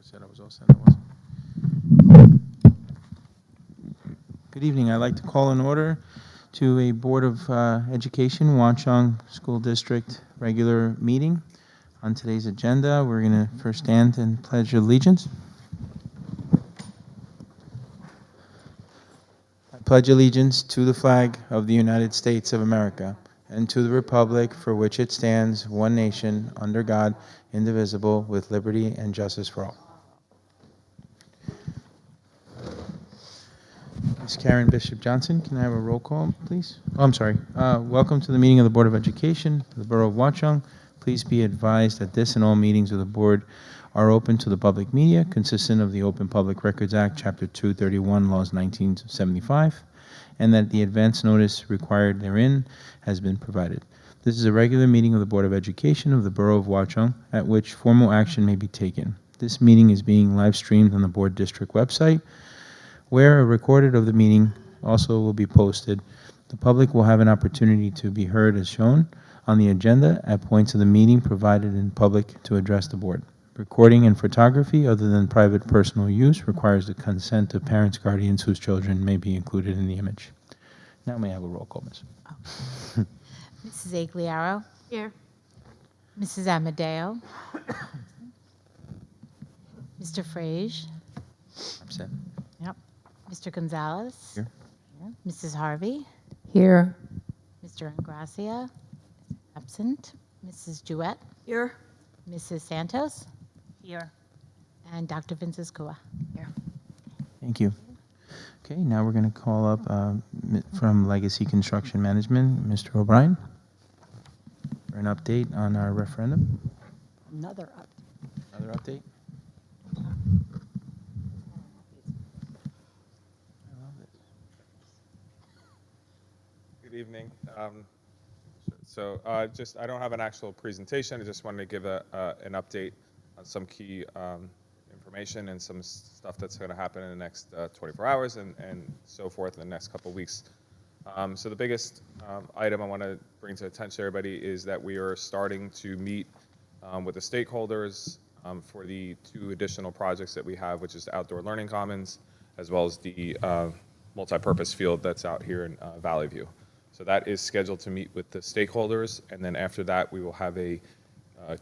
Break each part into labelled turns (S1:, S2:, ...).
S1: said I was all set. I wasn't. Good evening. I'd like to call in order to a Board of Education, Watchung School District regular meeting. On today's agenda, we're going to first stand and pledge allegiance. I pledge allegiance to the flag of the United States of America and to the republic for which it stands, one nation, under God, indivisible, with liberty and justice for all. Ms. Karen Bishop Johnson, can I have a roll call, please? Oh, I'm sorry. Welcome to the meeting of the Board of Education for the Borough of Watchung. Please be advised that this and all meetings of the board are open to the public media, consistent of the Open Public Records Act, Chapter 231, Laws 1975, and that the advance notice required therein has been provided. This is a regular meeting of the Board of Education of the Borough of Watchung, at which formal action may be taken. This meeting is being live streamed on the board district website, where a recording of the meeting also will be posted. The public will have an opportunity to be heard as shown on the agenda at points of the meeting provided in public to address the board. Recording and photography other than private personal use requires the consent of parents, guardians whose children may be included in the image. Now may I have a roll call, Ms.
S2: Mrs. Agliaro. Here. Mrs. Amadeo. Mr. Frage.
S1: Absent.
S2: Yep. Mr. Gonzalez.
S1: Here.
S2: Here. Mrs. Harvey.
S3: Here.
S2: Mr. Ingracia. Absent. Mrs. Jewett.
S3: Here.
S2: Mrs. Santos. Here. And Dr. Vinces Kua. Here.
S1: Thank you. Okay, now we're going to call up from Legacy Construction Management, Mr. O'Brien, for an update on our referendum.
S3: Another
S1: Another update?
S4: Good evening. I don't have an actual presentation. I just wanted to give an update on some key information and some stuff that's going to happen in the next 24 hours and so forth in the next couple of weeks. So the biggest item I want to bring to attention to everybody is that we are starting to meet with the stakeholders for the 2 additional projects that we have, which is the Outdoor Learning Commons, as well as the multi-purpose field that's out here in Valley View. So that is scheduled to meet with the stakeholders, and then after that, we will have a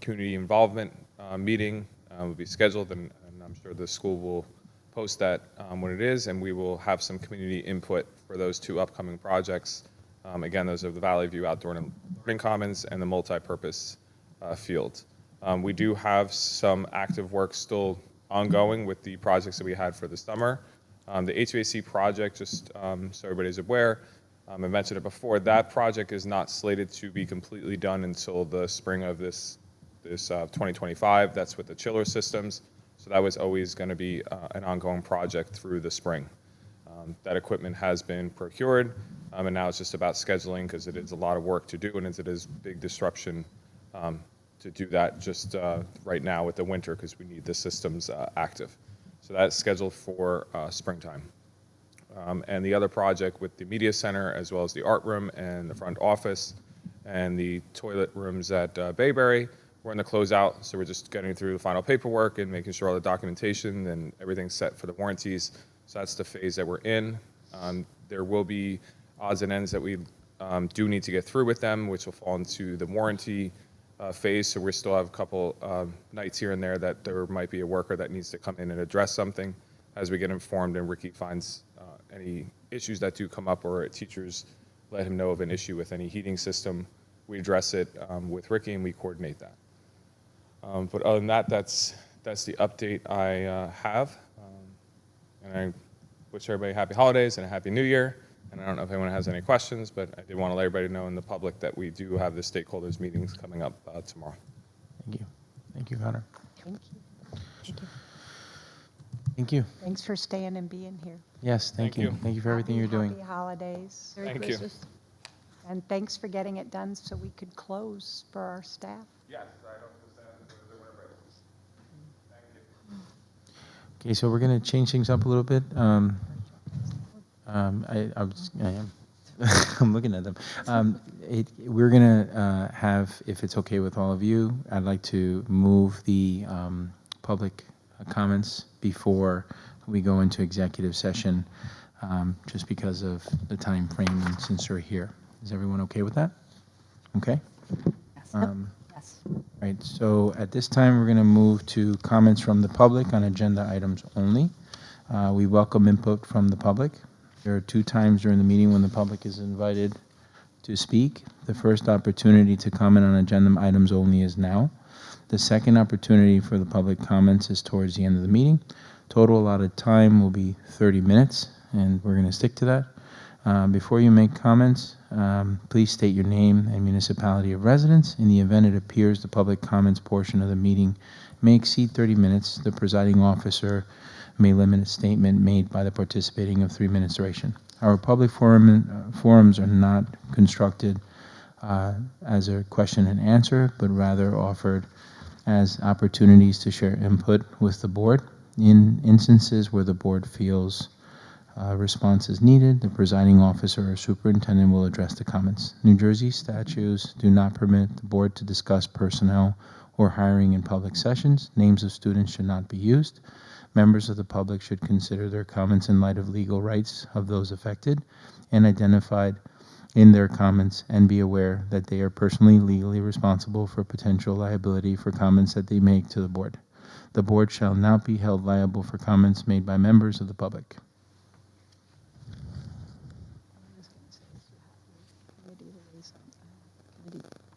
S4: community involvement meeting will be scheduled, and I'm sure the school will post that when it is, and we will have some community input for those 2 upcoming projects. Again, those are the Valley View Outdoor Learning Commons and the multi-purpose field. We do have some active work still ongoing with the projects that we had for the summer. The HVAC project, just so everybody's aware, I mentioned it before, that project is not slated to be completely done until the spring of this 2025. That's with the chiller systems. So that was always going to be an ongoing project through the spring. That equipment has been procured, and now it's just about scheduling because it is a lot of work to do, and it is big disruption to do that just right now with the winter because we need the systems active. So that's scheduled for springtime. And the other project with the media center, as well as the art room and the front office and the toilet rooms at Bayberry, we're in the closeout, so we're just getting through the final paperwork and making sure all the documentation and everything's set for the warranties. So that's the phase that we're in. There will be odds and ends that we do need to get through with them, which will fall into the warranty phase. So we still have a couple nights here and there that there might be a worker that needs to come in and address something as we get informed and Ricky finds any issues that do come up or teachers let him know of an issue with any heating system. We address it with Ricky and we coordinate that. But other than that, that's the update I have. And I wish everybody happy holidays and a happy new year. And I don't know if anyone has any questions, but I did want to let everybody know in the public that we do have the stakeholders meetings coming up tomorrow.
S1: Thank you. Thank you, Connor.
S3: Thank you. Thank you.
S1: Thank you.
S3: Thanks for staying and being here.
S1: Yes, thank you. Thank you for everything you're doing.
S3: Happy holidays.
S4: Thank you.
S3: And thanks for getting it done so we could close for our staff.
S4: Yes, I don't understand the winter break. Thank you.
S1: Okay, so we're going to change things up a little bit. I am. I'm looking at them. We're going to have, if it's okay with all of you, I'd like to move the public comments before we go into executive session, just because of the time frame and since we're here. Is everyone okay with that? Okay.
S3: Yes.
S1: Right, so at this time, we're going to move to comments from the public on agenda items only. We welcome input from the public. There are 2 times during the meeting when the public is invited to speak. The first opportunity to comment on agenda items only is now. The second opportunity for the public comments is towards the end of the meeting. Total allotted time will be 30 minutes, and we're going to stick to that. Before you make comments, please state your name and municipality of residence. In the event it appears the public comments portion of the meeting may exceed 30 minutes, the presiding officer may limit a statement made by the participating of 3 minutes duration. Our public forums are not constructed as a question and answer, but rather offered as opportunities to share input with the board. In instances where the board feels response is needed, the presiding officer or superintendent will address the comments. New Jersey statutes do not permit the board to discuss personnel or hiring in public sessions. Names of students should not be used. Members of the public should consider their comments in light of legal rights of those affected and identified in their comments, and be aware that they are personally legally responsible for potential liability for comments that they make to the board. The board shall not be held liable for comments made by members of the public.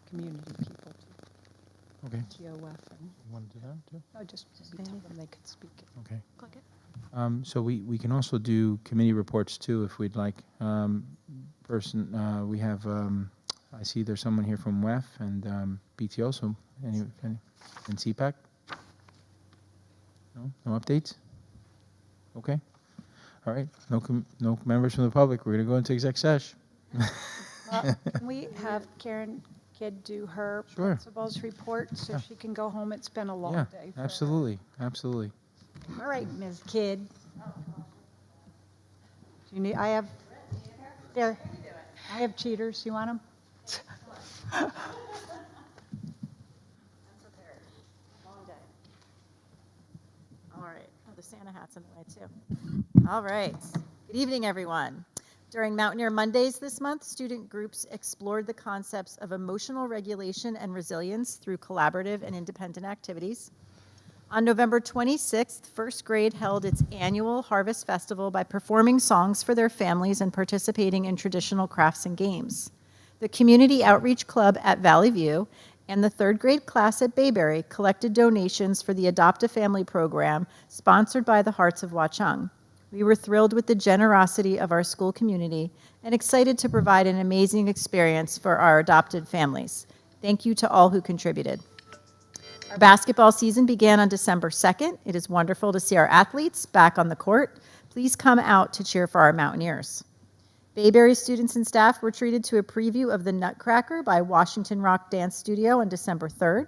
S3: Community people,
S1: Okay.
S3: GOF, and,
S1: You want to do that too?
S3: no, just maybe tell them they could speak.
S1: Okay.
S2: Click it.
S1: So we can also do committee reports too, if we'd like. We have, I see there's someone here from WEF and BTO, so any and CPAC? No updates? Okay. All right, no members from the public. We're going to go into exec sesh.
S3: Can we have Karen Kidd do her
S1: Sure.
S3: principal's report so she can go home? It's been a long
S1: Yeah,
S3: day. for her.
S1: absolutely, absolutely.
S3: All right, Ms. Kidd. You need, I have cheaters. You want them?
S2: All right. Oh, the Santa hat's in the way, too. All right. Good evening, everyone. During Mountaineer Mondays this month, student groups explored the concepts of emotional regulation and resilience through collaborative and independent activities. On November 26th, first grade held its annual Harvest Festival by performing songs for their families and participating in traditional crafts and games. The Community Outreach Club at Valley View and the third grade class at Bayberry collected donations for the Adopt a Family program sponsored by the Hearts of Watchung. We were thrilled with the generosity of our school community and excited to provide an amazing experience for our adopted families. Thank you to all who contributed. Our basketball season began on December 2nd. It is wonderful to see our athletes back on the court. Please come out to cheer for our Mountaineers. Bayberry students and staff were treated to a preview of the Nutcracker by Washington Rock Dance Studio on December 3rd.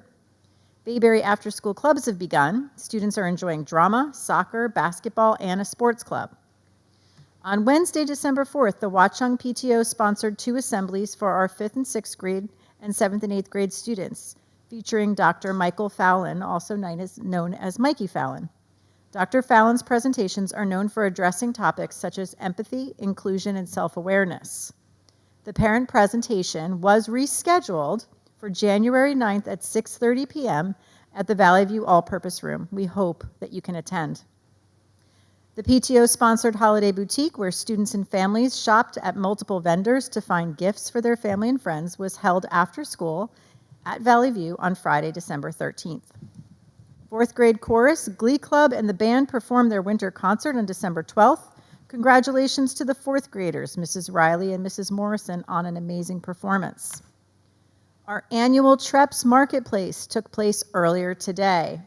S2: Bayberry after-school clubs have begun. Students are enjoying drama, soccer, basketball, and a sports club. On Wednesday, December 4th, the Watchung PTO sponsored 2 assemblies for our 5th and 6th grade and 7th and 8th grade students, featuring Dr. Michael Fallon, also known as Mikey Fallon. Dr. Fallon's presentations are known for addressing topics such as empathy, inclusion, and self-awareness. The parent presentation was rescheduled for January 9th at 6:30 p.m. at the Valley View All-Purpose Room. We hope that you can attend. The PTO-sponsored Holiday Boutique, where students and families shopped at multiple vendors to find gifts for their family and friends, was held after school at Valley View on Friday, December 13th. 4th grade chorus, Glee Club, and the band performed their winter concert on December 12th. Congratulations to the 4th graders, Mrs. Riley and Mrs. Morrison, on an amazing performance. Our annual Treps Marketplace took place earlier today.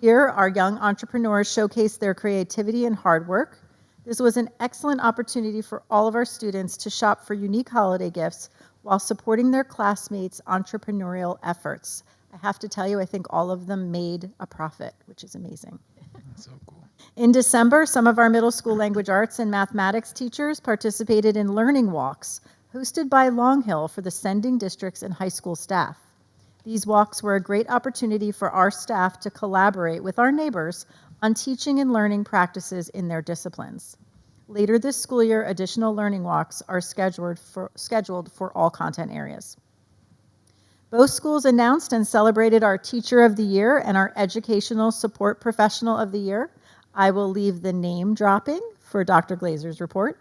S2: Here, our young entrepreneurs showcased their creativity and hard work. This was an excellent opportunity for all of our students to shop for unique holiday gifts while supporting their classmates' entrepreneurial efforts. I have to tell you, I think all of them made a profit, which is amazing.
S1: That's so cool.
S2: In December, some of our middle school language arts and mathematics teachers participated in learning walks hosted by Long Hill for the sending districts and high school staff. These walks were a great opportunity for our staff to collaborate with our neighbors on teaching and learning practices in their disciplines. Later this school year, additional learning walks are scheduled for all content areas. Both schools announced and celebrated our Teacher of the Year and our Educational Support Professional of the Year. I will leave the name dropping for Dr. Glazer's report.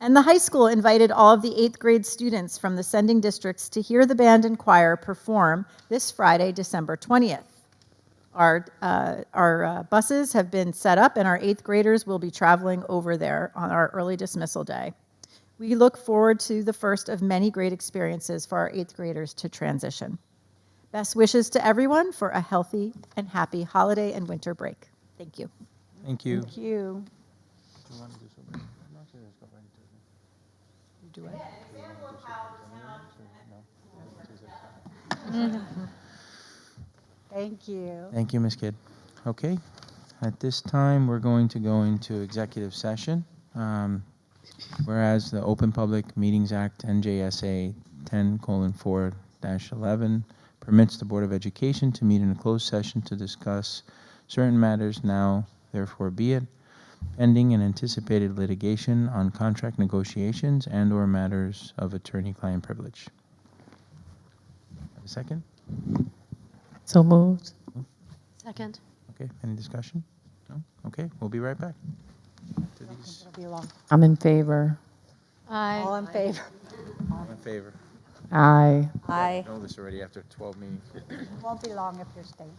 S2: And the high school invited all of the 8th grade students from the sending districts to hear the band and choir perform this Friday, December 20th. Our buses have been set up, and our 8th graders will be traveling over there on our early dismissal day. We look forward to the first of many great experiences for our 8th graders to transition. Best wishes to everyone for a healthy and happy holiday and winter break. Thank you.
S1: Thank you.
S3: Thank you.
S2: You do it.
S3: Thank you.
S1: Thank you, Ms. Kidd. Okay, at this time, we're going to go into executive session. Whereas the Open Public Meetings Act, NJSA 10:4-11, permits the Board of Education to meet in a closed session to discuss certain matters, now therefore be it, pending and anticipated litigation on contract negotiations and/or matters of attorney-client privilege. Have a second?
S5: So moved.
S6: Second.
S1: Okay, any discussion? No? Okay, we'll be right back. To these-
S3: It'll be long.
S5: I'm in favor.
S3: All in favor?
S1: All in favor?
S5: Aye.
S3: Aye.
S1: I know this already after 12 meetings.
S3: Won't be long if you're staying.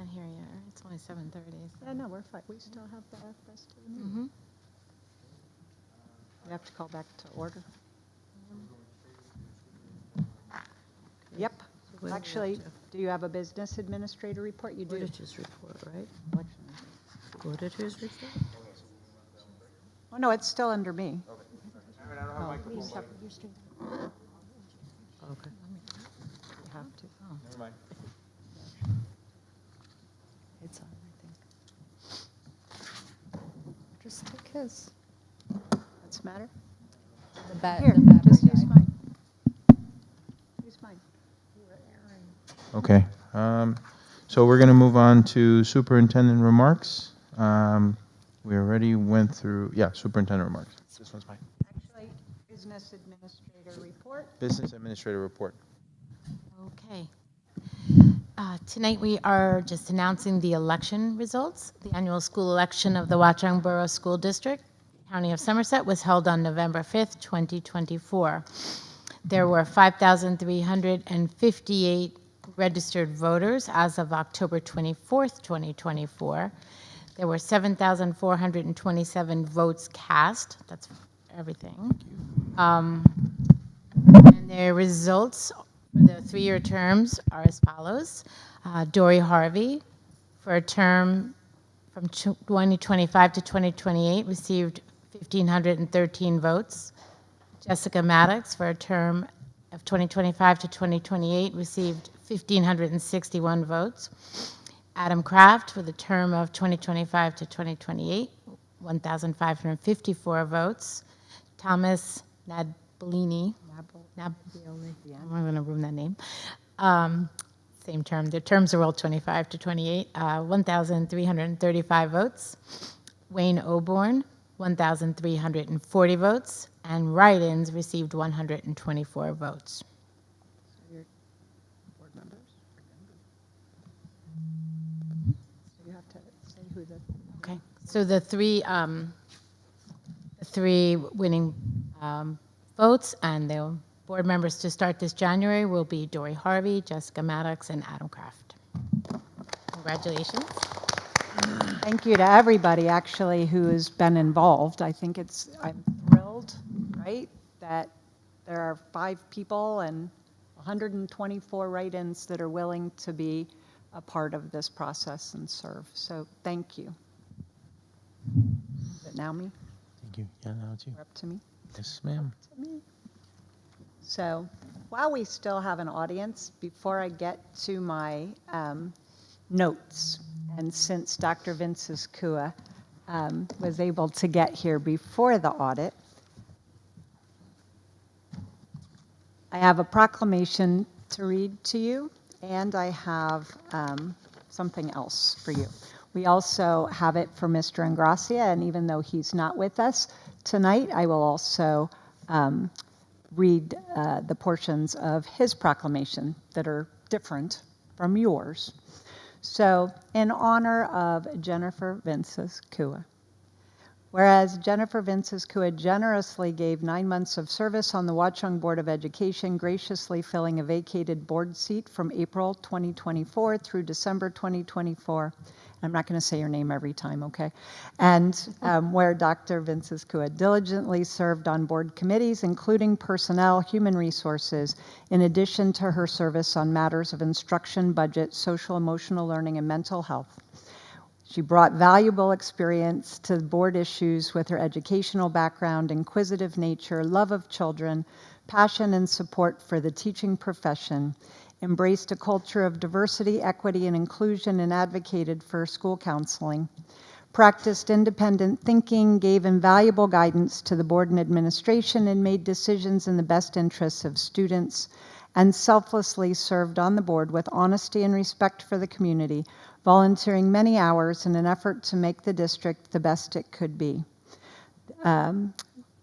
S6: not here yet. Right? It's only 7:30.
S3: Yeah, no, we're fine. We still have the rest of the meeting.
S6: Mm-hmm.
S3: We have to call back to order. Yep.
S6: So what do we have
S3: Actually,
S6: to-
S3: do you have a business administrator report? You do.
S6: Auditor's report, right? Auditor's report?
S3: Oh, no, it's still under me.
S6: Okay.
S3: You have to.
S1: Never mind.
S3: It's on, I think. Just take his. What's the matter? Here, just use mine. Use mine.
S1: Okay. So we're going to move on to superintendent remarks. We already went through, yeah, superintendent remarks. This one's mine.
S3: Actually, business administrator report.
S1: Business administrator report.
S6: Okay. Tonight we are just announcing the election results. The annual school election of the Watchung Borough School District, County of Somerset, was held on November 5th, 2024. There were 5,358 registered voters as of October 24th, 2024. There were 7,427 votes cast. That's everything. And their results for the 3-year terms are as follows. Dory Harvey, for a term from 2025 to 2028, received 1,513 votes. Jessica Maddox, for a term of 2025 to 2028, received 1,561 votes. Adam Kraft, for the term of 2025 to 2028, 1,554 votes. Thomas Nabolini, I'm going to ruin that name. Same term. The terms are all 25 to 28. 1,335 votes. Wayne Oborn, 1,340 votes. And write-ins received 124 votes.
S3: Board members? So you have to say who the.
S6: Okay. So the three winning votes and the board members to start this January will be Dory Harvey, Jessica Maddox, and Adam Kraft. Congratulations.
S3: Thank you to everybody, actually, who has been involved. I'm thrilled, right, that there are 5 people and 124 write-ins that are willing to be a part of this process and serve. So thank you. Is it now me?
S1: Thank you. Yeah, now it's you.
S3: Or up to me?
S1: Yes, ma'am.
S3: To me. So while we still have an audience, before I get to my notes, and since Dr. Vinces Kua was able to get here before the audit, I have a proclamation to read to you, and I have something else for you. We also have it for Mr. Ingracia, and even though he's not with us tonight, I will also read the portions of his proclamation that are different from yours. So, in honor of Jennifer Vinces Kua, whereas Jennifer Vinces Kua generously gave 9 months of service on the Watchung Board of Education, graciously filling a vacated board seat from April 2024 through December 2024. I'm not going to say your name every time, okay? And where Dr. Vinces Kua diligently served on board committees, including personnel, human resources, in addition to her service on matters of instruction, budget, social, emotional learning, and mental health. She brought valuable experience to board issues with her educational background, inquisitive nature, love of children, passion and support for the teaching profession, embraced a culture of diversity, equity, and inclusion, and advocated for school counseling, practiced independent thinking, gave invaluable guidance to the board and administration, and made decisions in the best interests of students, and selflessly served on the board with honesty and respect for the community, volunteering many hours in an effort to make the district the best it could be.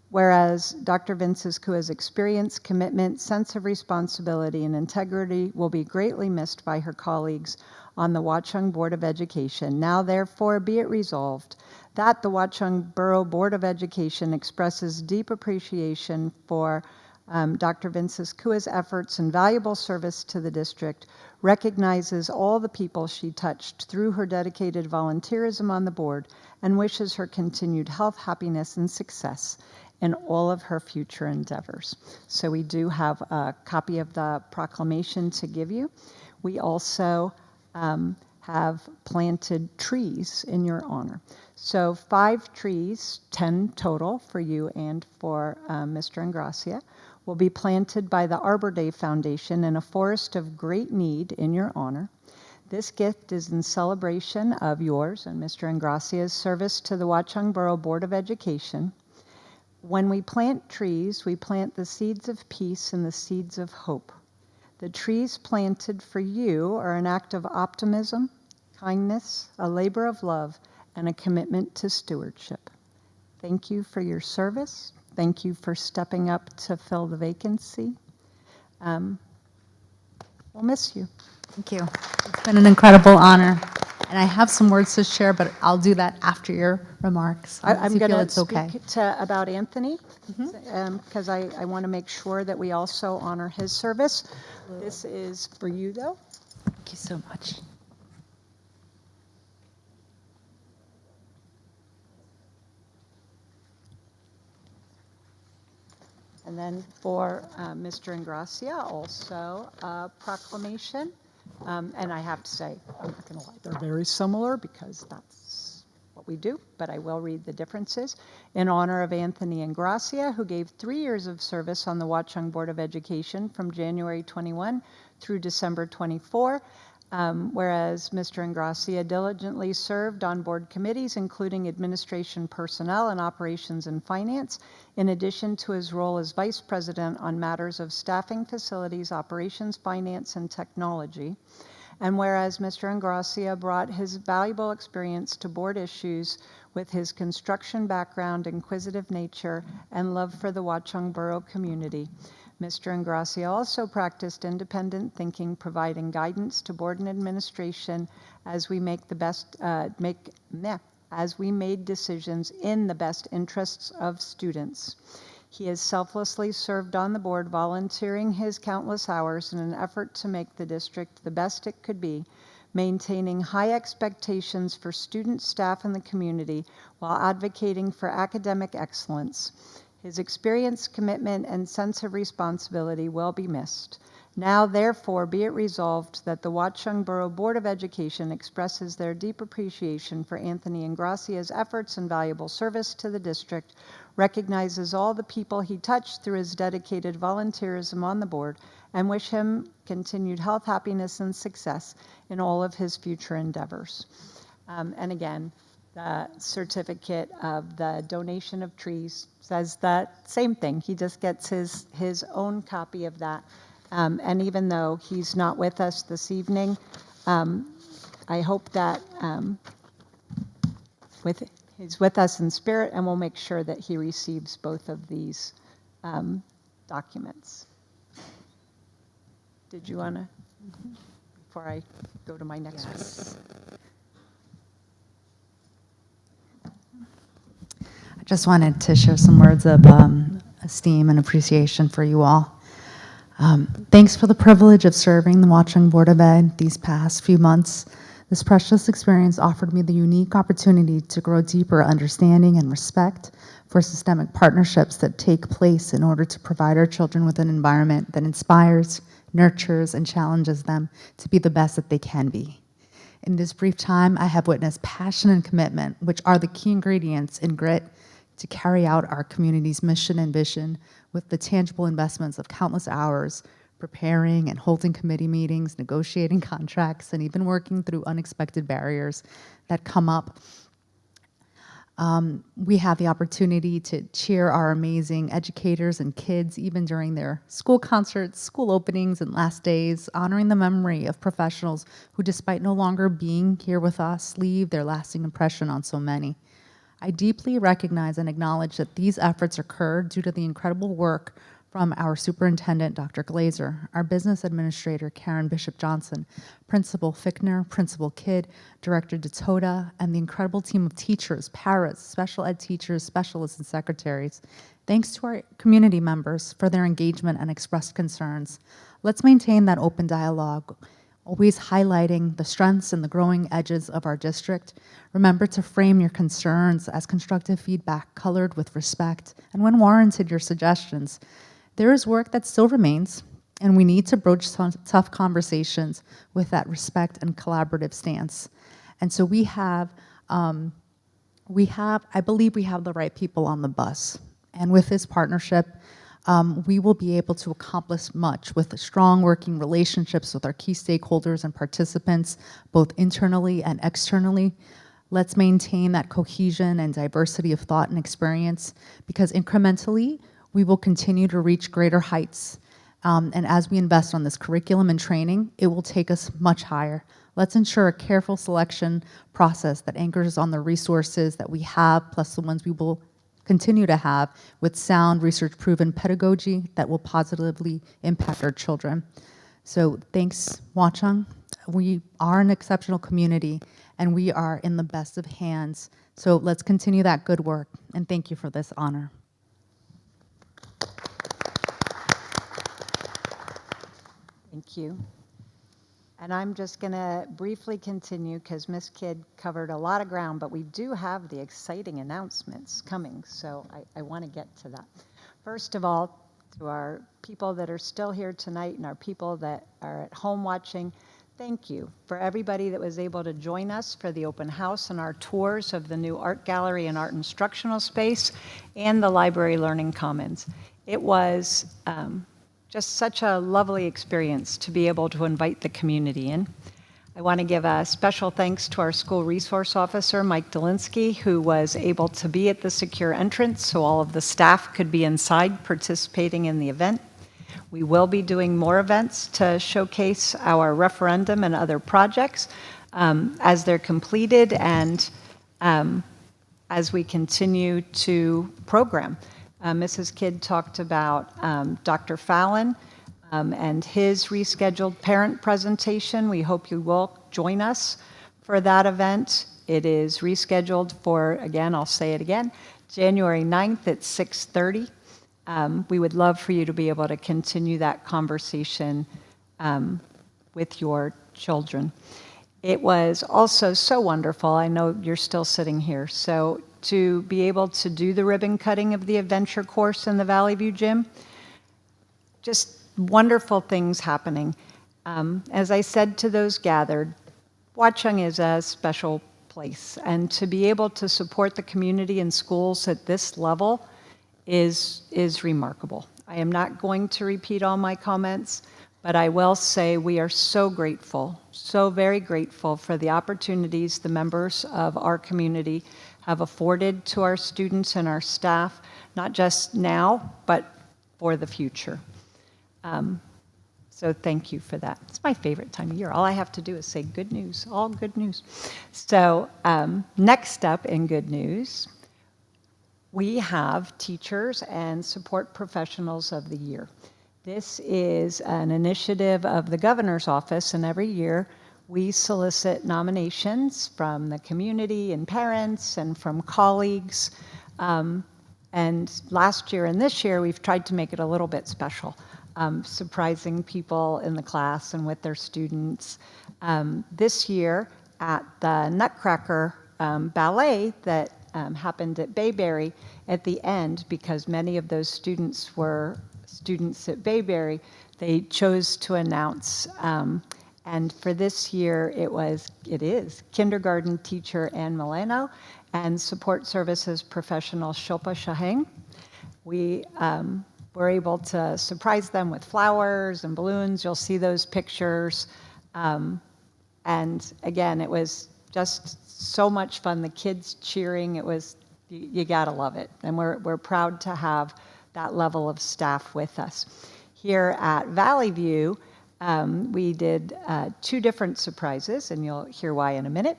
S3: Whereas Dr. Vinces Kua's experience, commitment, sense of responsibility, and integrity will be greatly missed by her colleagues on the Watchung Board of Education. Now, therefore, be it resolved that the Watchung Borough Board of Education expresses deep appreciation for Dr. Vinces Kua's efforts and valuable service to the district, recognizes all the people she touched through her dedicated volunteerism on the board, and wishes her continued health, happiness, and success in all of her future endeavors. So we do have a copy of the proclamation to give you. We also have planted trees in your honor. So 5 trees, 10 total for you and for Mr. Ingracia, will be planted by the Arbor Day Foundation in a forest of great need in your honor. This gift is in celebration of yours and Mr. Ingracia's service to the Watchung Borough Board of Education. When we plant trees, we plant the seeds of peace and the seeds of hope. The trees planted for you are an act of optimism, kindness, a labor of love, and a commitment to stewardship. Thank you for your service. Thank you for stepping up to fill the vacancy. We'll miss you.
S7: Thank you. It's been an incredible honor. And I have some words to share, but I'll do that after your remarks.
S3: I'm
S7: You
S3: going
S7: feel
S3: to
S7: it's okay.
S3: speak about Anthony, because I want to make sure that we also honor his service. This is for you, though.
S7: Thank you so much.
S3: And then for Mr. Ingracia, also a proclamation. And I have to say, I'm not going to lie, they're very similar because that's what we do, but I will read the differences. In honor of Anthony Ingracia, who gave 3 years of service on the Watchung Board of Education from January 21 through December 24, whereas Mr. Ingracia diligently served on board committees, including administration personnel and operations and finance, in addition to his role as vice president on matters of staffing, facilities, operations, finance, and technology. And whereas Mr. Ingracia brought his valuable experience to board issues with his construction background, inquisitive nature, and love for the Watchung Borough community. Mr. Ingracia also practiced independent thinking, providing guidance to board and administration as we make the best as we made decisions in the best interests of students. He has selflessly served on the board, volunteering his countless hours in an effort to make the district the best it could be, maintaining high expectations for students, staff, and the community while advocating for academic excellence. His experience, commitment, and sense of responsibility will be missed. Now, therefore, be it resolved that the Watchung Borough Board of Education expresses their deep appreciation for Anthony Ingracia's efforts and valuable service to the district, recognizes all the people he touched through his dedicated volunteerism on the board, and wish him continued health, happiness, and success in all of his future endeavors. And again, the certificate of the donation of trees says that same thing. He just gets his own copy of that. And even though he's not with us this evening, I hope that he's with us in spirit, and we'll make sure that he receives both of these documents. Did you want to, before I go to my next one?
S7: I just wanted to share some words of esteem and appreciation for you all. Thanks for the privilege of serving the Watchung Board of Ed these past few months. This precious experience offered me the unique opportunity to grow deeper understanding and respect for systemic partnerships that take place in order to provide our children with an environment that inspires, nurtures, and challenges them to be the best that they can be. In this brief time, I have witnessed passion and commitment, which are the key ingredients in grit to carry out our community's mission and vision with the tangible investments of countless hours preparing and holding committee meetings, negotiating contracts, and even working through unexpected barriers that come up. We have the opportunity to cheer our amazing educators and kids even during their school concerts, school openings, and last days, honoring the memory of professionals who, despite no longer being here with us, leave their lasting impression on so many. I deeply recognize and acknowledge that these efforts occur due to the incredible work from our superintendent, Dr. Glazer, our business administrator, Karen Bishop Johnson, Principal Fickner, Principal Kidd, Director Datota, and the incredible team of teachers, paras, special ed teachers, specialists, and secretaries. Thanks to our community members for their engagement and expressed concerns. Let's maintain that open dialogue, always highlighting the strengths and the growing edges of our district. Remember to frame your concerns as constructive feedback, colored with respect, and when warranted, your suggestions. There is work that still remains, and we need to broach some tough conversations with that respect and collaborative stance. And so I believe we have the right people on the bus. And with this partnership, we will be able to accomplish much with strong working relationships with our key stakeholders and participants, both internally and externally. Let's maintain that cohesion and diversity of thought and experience, because incrementally, we will continue to reach greater heights. And as we invest on this curriculum and training, it will take us much higher. Let's ensure a careful selection process that anchors on the resources that we have, plus the ones we will continue to have, with sound, research-proven pedagogy that will positively impact our children. So thanks, Watchung. We are an exceptional community, and we are in the best of hands. So let's continue that good work, and thank you for this honor.
S3: Thank you. And I'm just going to briefly continue because Ms. Kidd covered a lot of ground, but we do have the exciting announcements coming, so I want to get to that. First of all, to our people that are still here tonight and our people that are at home watching, thank you for everybody that was able to join us for the open house and our tours of the new art gallery and art instructional space and the library learning commons. It was just such a lovely experience to be able to invite the community in. I want to give a special thanks to our school resource officer, Mike Dolinsky, who was able to be at the secure entrance so all of the staff could be inside participating in the event. We will be doing more events to showcase our referendum and other projects as they're completed and as we continue to program. Mrs. Kidd talked about Dr. Fallon and his rescheduled parent presentation. We hope you will join us for that event. It is rescheduled for, again, I'll say it again, January 9th at 6:30. We would love for you to be able to continue that conversation with your children. It was also so wonderful. I know you're still sitting here. So to be able to do the ribbon cutting of the adventure course in the Valley View Gym, just wonderful things happening. As I said to those gathered, Watchung is a special place, and to be able to support the community and schools at this level is remarkable. I am not going to repeat all my comments, but I will say we are so grateful, so very grateful for the opportunities the members of our community have afforded to our students and our staff, not just now, but for the future. So thank you for that. It's my favorite time of year. All I have to do is say good news, all good news. So next up in good news, we have Teachers and Support Professionals of the Year. This is an initiative of the Governor's Office, and every year we solicit nominations from the community and parents and from colleagues. And last year and this year, we've tried to make it a little bit special, surprising people in the class and with their students. This year at the Nutcracker Ballet that happened at Bayberry at the end, because many of those students were students at Bayberry, they chose to announce, and for this year it is kindergarten teacher Anne Milano and support services professional Shilpa Shahang. We were able to surprise them with flowers and balloons. You'll see those pictures. And again, it was just so much fun. The kids cheering, it was, you gotta love it. And we're proud to have that level of staff with us. Here at Valley View, we did 2 different surprises, and you'll hear why in a minute.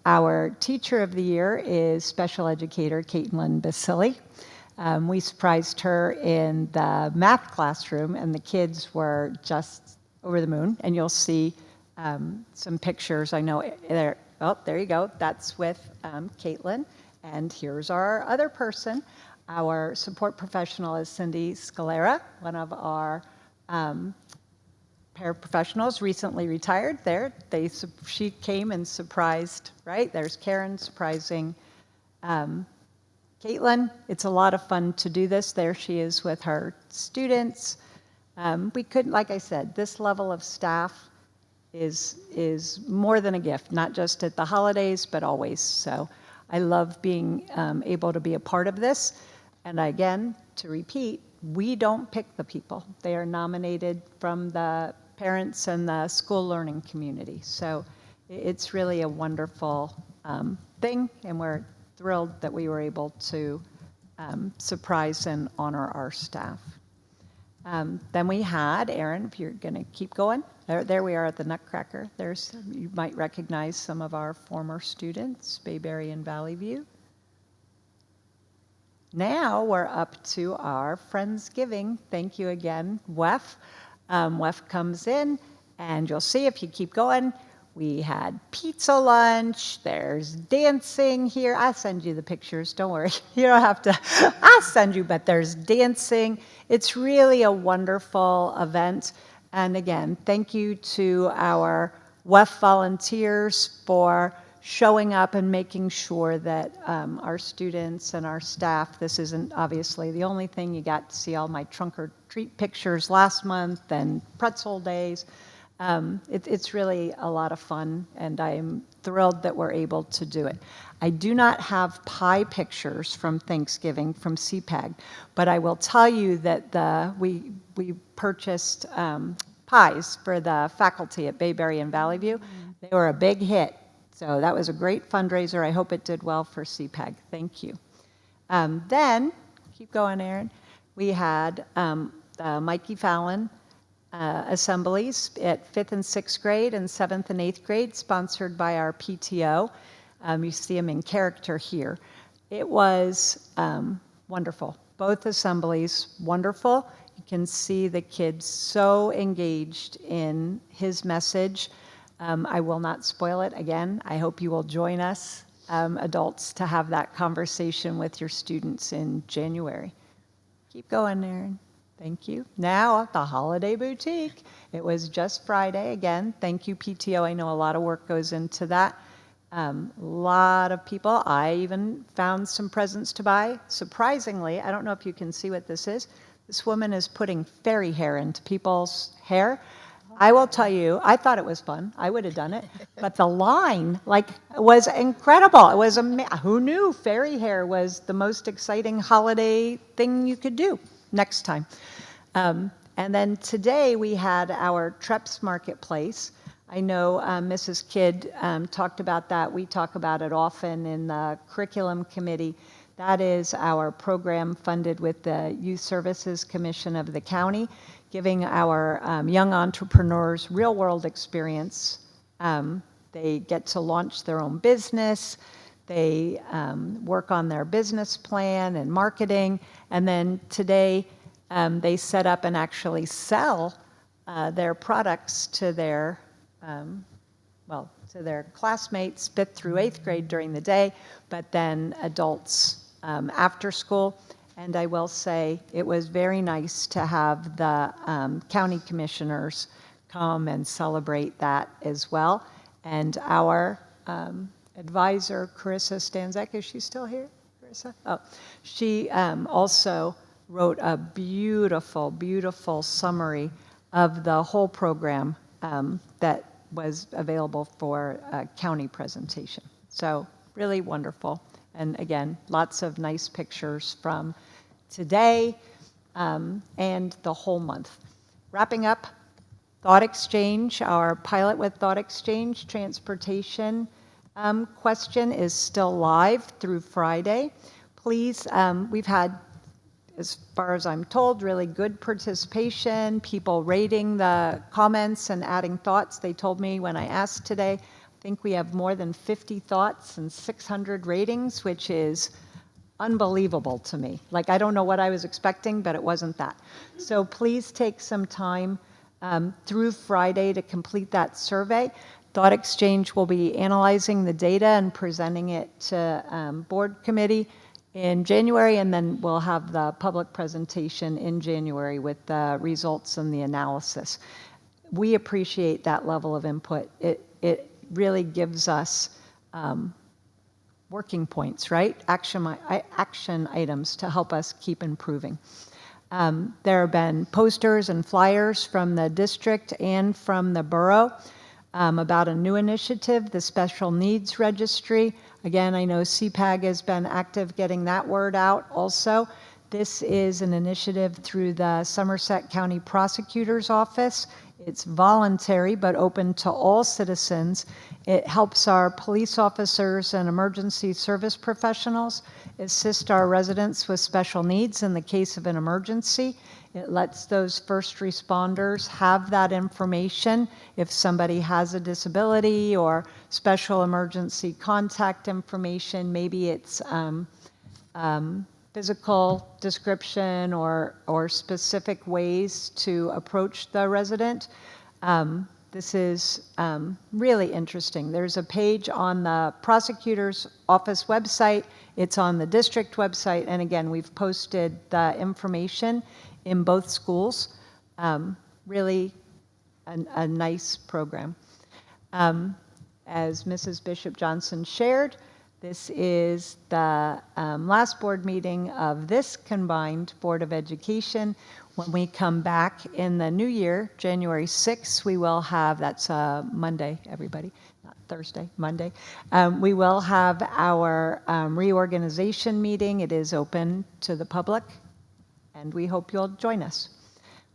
S3: Our Teacher of the Year is Special Educator Caitlin Basili. We surprised her in the math classroom, and the kids were just over the moon. And you'll see some pictures. I know there. Oh, there you go. That's with Caitlin. And here's our other person. Our support professional is Cindy Scalera, one of our paraprofessionals, recently retired. She came and surprised, right? There's Karen surprising Caitlin. It's a lot of fun to do this. There she is with her students. We couldn't, like I said, this level of staff is more than a gift, not just at the holidays, but always. So I love being able to be a part of this. And again, to repeat, we don't pick the people. They are nominated from the parents and the school learning community. So it's really a wonderful thing, and we're thrilled that we were able to surprise and honor our staff. Then we had, Aaron, if you're going to keep going, there we are at the Nutcracker. You might recognize some of our former students, Bayberry and Valley View. Now we're up to our Friendsgiving. Thank you again, WEF. WEF comes in, and you'll see if you keep going, we had pizza lunch, there's dancing here. I'll send you the pictures, don't worry. You don't have to, I'll send you, but there's dancing. It's really a wonderful event. And again, thank you to our WEF volunteers for showing up and making sure that our students and our staff, this isn't obviously the only thing. You got to see all my trunk or treat pictures last month and pretzel days. It's really a lot of fun, and I'm thrilled that we're able to do it. I do not have pie pictures from Thanksgiving from CPAG, but I will tell you that we purchased pies for the faculty at Bayberry and Valley View. They were a big hit, so that was a great fundraiser. I hope it did well for CPAG. Thank you. Then, keep going, Aaron. We had Mikey Fallon assemblies at 5th and 6th grade and 7th and 8th grade, sponsored by our PTO. You see them in character here. It was wonderful. Both assemblies, wonderful. You can see the kids so engaged in his message. I will not spoil it again. I hope you will join us, adults, to have that conversation with your students in January. Keep going, Aaron. Thank you. Now, the Holiday Boutique. It was just Friday. Again, thank you, PTO. I know a lot of work goes into that. A lot of people. I even found some presents to buy. Surprisingly, I don't know if you can see what this is. This woman is putting fairy hair into people's hair. I will tell you, I thought it was fun. I would have done it. But the line, was incredible. It was who knew fairy hair was the most exciting holiday thing you could do? Next time. And then today we had our Treps Marketplace. I know Mrs. Kidd talked about that. We talk about it often in the curriculum committee. That is our program funded with the Youth Services Commission of the county, giving our young entrepreneurs real-world experience. They get to launch their own business. They work on their business plan and marketing. And then today, they set up and actually sell their products to their classmates, 5th through 8th grade during the day, but then adults after school. And I will say it was very nice to have the county commissioners come and celebrate that as well. And our advisor, Carissa Stanzek, is she still here, Carissa? Oh, she also wrote a beautiful, beautiful summary of the whole program that was available for a county presentation. So really wonderful. And again, lots of nice pictures from today and the whole month. Wrapping up, Thought Exchange, our pilot with Thought Exchange transportation question is still live through Friday. Please, we've had, as far as I'm told, really good participation, people rating the comments and adding thoughts. They told me when I asked today, I think we have more than 50 thoughts and 600 ratings, which is unbelievable to me. Like, I don't know what I was expecting, but it wasn't that. So please take some time through Friday to complete that survey. Thought Exchange will be analyzing the data and presenting it to board committee in January, and then we'll have the public presentation in January with the results and the analysis. We appreciate that level of input. It really gives us working points, right? Action items to help us keep improving. There have been posters and flyers from the district and from the borough about a new initiative, the Special Needs Registry. Again, I know CPAG has been active getting that word out also. This is an initiative through the Somerset County Prosecutor's Office. It's voluntary but open to all citizens. It helps our police officers and emergency service professionals assist our residents with special needs in the case of an emergency. It lets those first responders have that information if somebody has a disability or special emergency contact information. Maybe it's physical description or specific ways to approach the resident. This is really interesting. There's a page on the prosecutor's office website. It's on the district website. And again, we've posted the information in both schools. Really a nice program. As Mrs. Bishop Johnson shared, this is the last board meeting of this combined Board of Education. When we come back in the new year, January 6th, we will have, that's Monday, everybody, not Thursday, Monday. We will have our reorganization meeting. It is open to the public, and we hope you'll join us.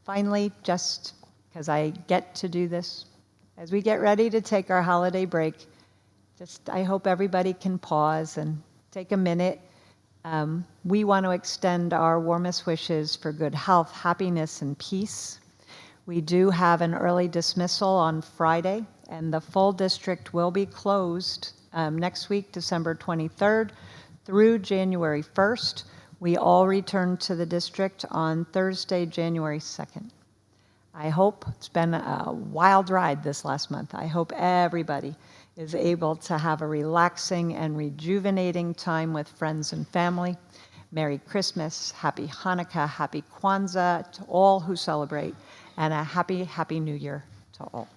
S3: Finally, just because I get to do this, as we get ready to take our holiday break, I hope everybody can pause and take a minute. We want to extend our warmest wishes for good health, happiness, and peace. We do have an early dismissal on Friday, and the full district will be closed next week, December 23rd, through January 1st. We all return to the district on Thursday, January 2nd. I hope it's been a wild ride this last month. I hope everybody is able to have a relaxing and rejuvenating time with friends and family. Merry Christmas, Happy Hanukkah, Happy Kwanzaa to all who celebrate, and a happy, happy New Year to all.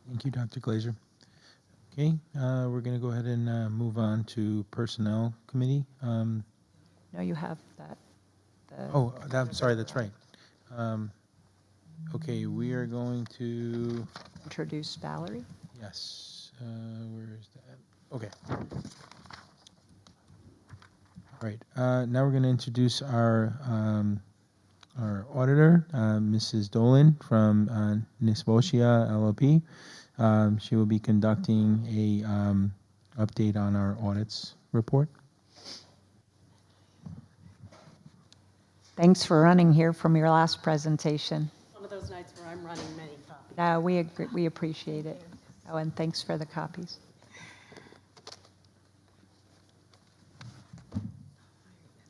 S1: Thank you, Dr. Glazer. Okay, we're going to go ahead and move on to Personnel Committee.
S3: No, you have that.
S1: Sorry, that's right. Okay, we are going to...
S3: Introduce Valerie.
S1: Yes, where is that? Okay. All right, now we're going to introduce our auditor, Mrs. Dolan from Nisbotia LLP. She will be conducting a update on our audits report.
S3: Thanks for running here from your last presentation.
S8: One of those nights where I'm running many copies.
S3: We appreciate it. Oh, and thanks for the copies.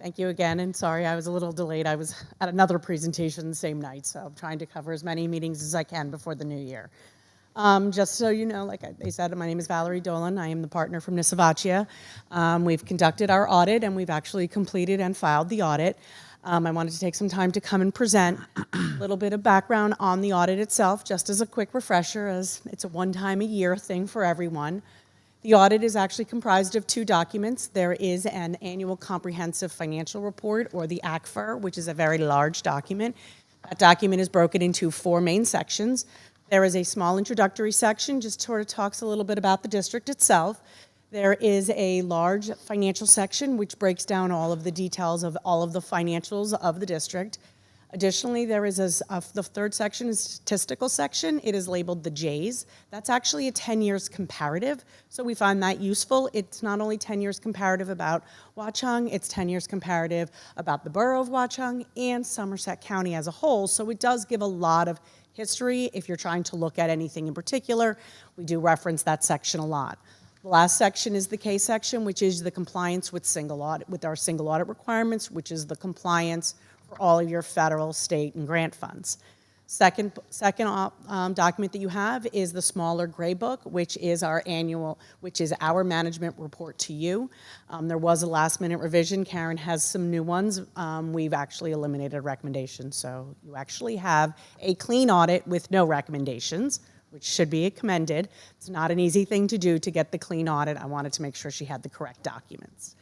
S8: Thank you again, and sorry I was a little delayed. I was at another presentation the same night, so I'm trying to cover as many meetings as I can before the new year. Just so you know, like they said, my name is Valerie Dolan. I am the partner from Nisbotia. We've conducted our audit, and we've actually completed and filed the audit. I wanted to take some time to come and present a little bit of background on the audit itself, just as a quick refresher, as it's a one-time-a-year thing for everyone. The audit is actually comprised of two documents. There is an annual comprehensive financial report, or the ACFR, which is a very large document. That document is broken into 4 main sections. There is a small introductory section, just sort of talks a little bit about the district itself. There is a large financial section, which breaks down all of the details of all of the financials of the district. Additionally, there is the third section is statistical section. It is labeled the J's. That's actually a 10 years comparative, so we find that useful. It's not only 10 years comparative about Watchung, it's 10 years comparative about the borough of Watchung and Somerset County as a whole, so it does give a lot of history. If you're trying to look at anything in particular, we do reference that section a lot. The last section is the K section, which is the compliance with our single audit requirements, which is the compliance for all of your federal, state, and grant funds. Second document that you have is the smaller gray book, which is our management report to you. There was a last minute revision. Karen has some new ones. We've actually eliminated recommendations. So you actually have a clean audit with no recommendations, which should be commended. It's not an easy thing to do to get the clean audit. I wanted to make sure she had the correct documents.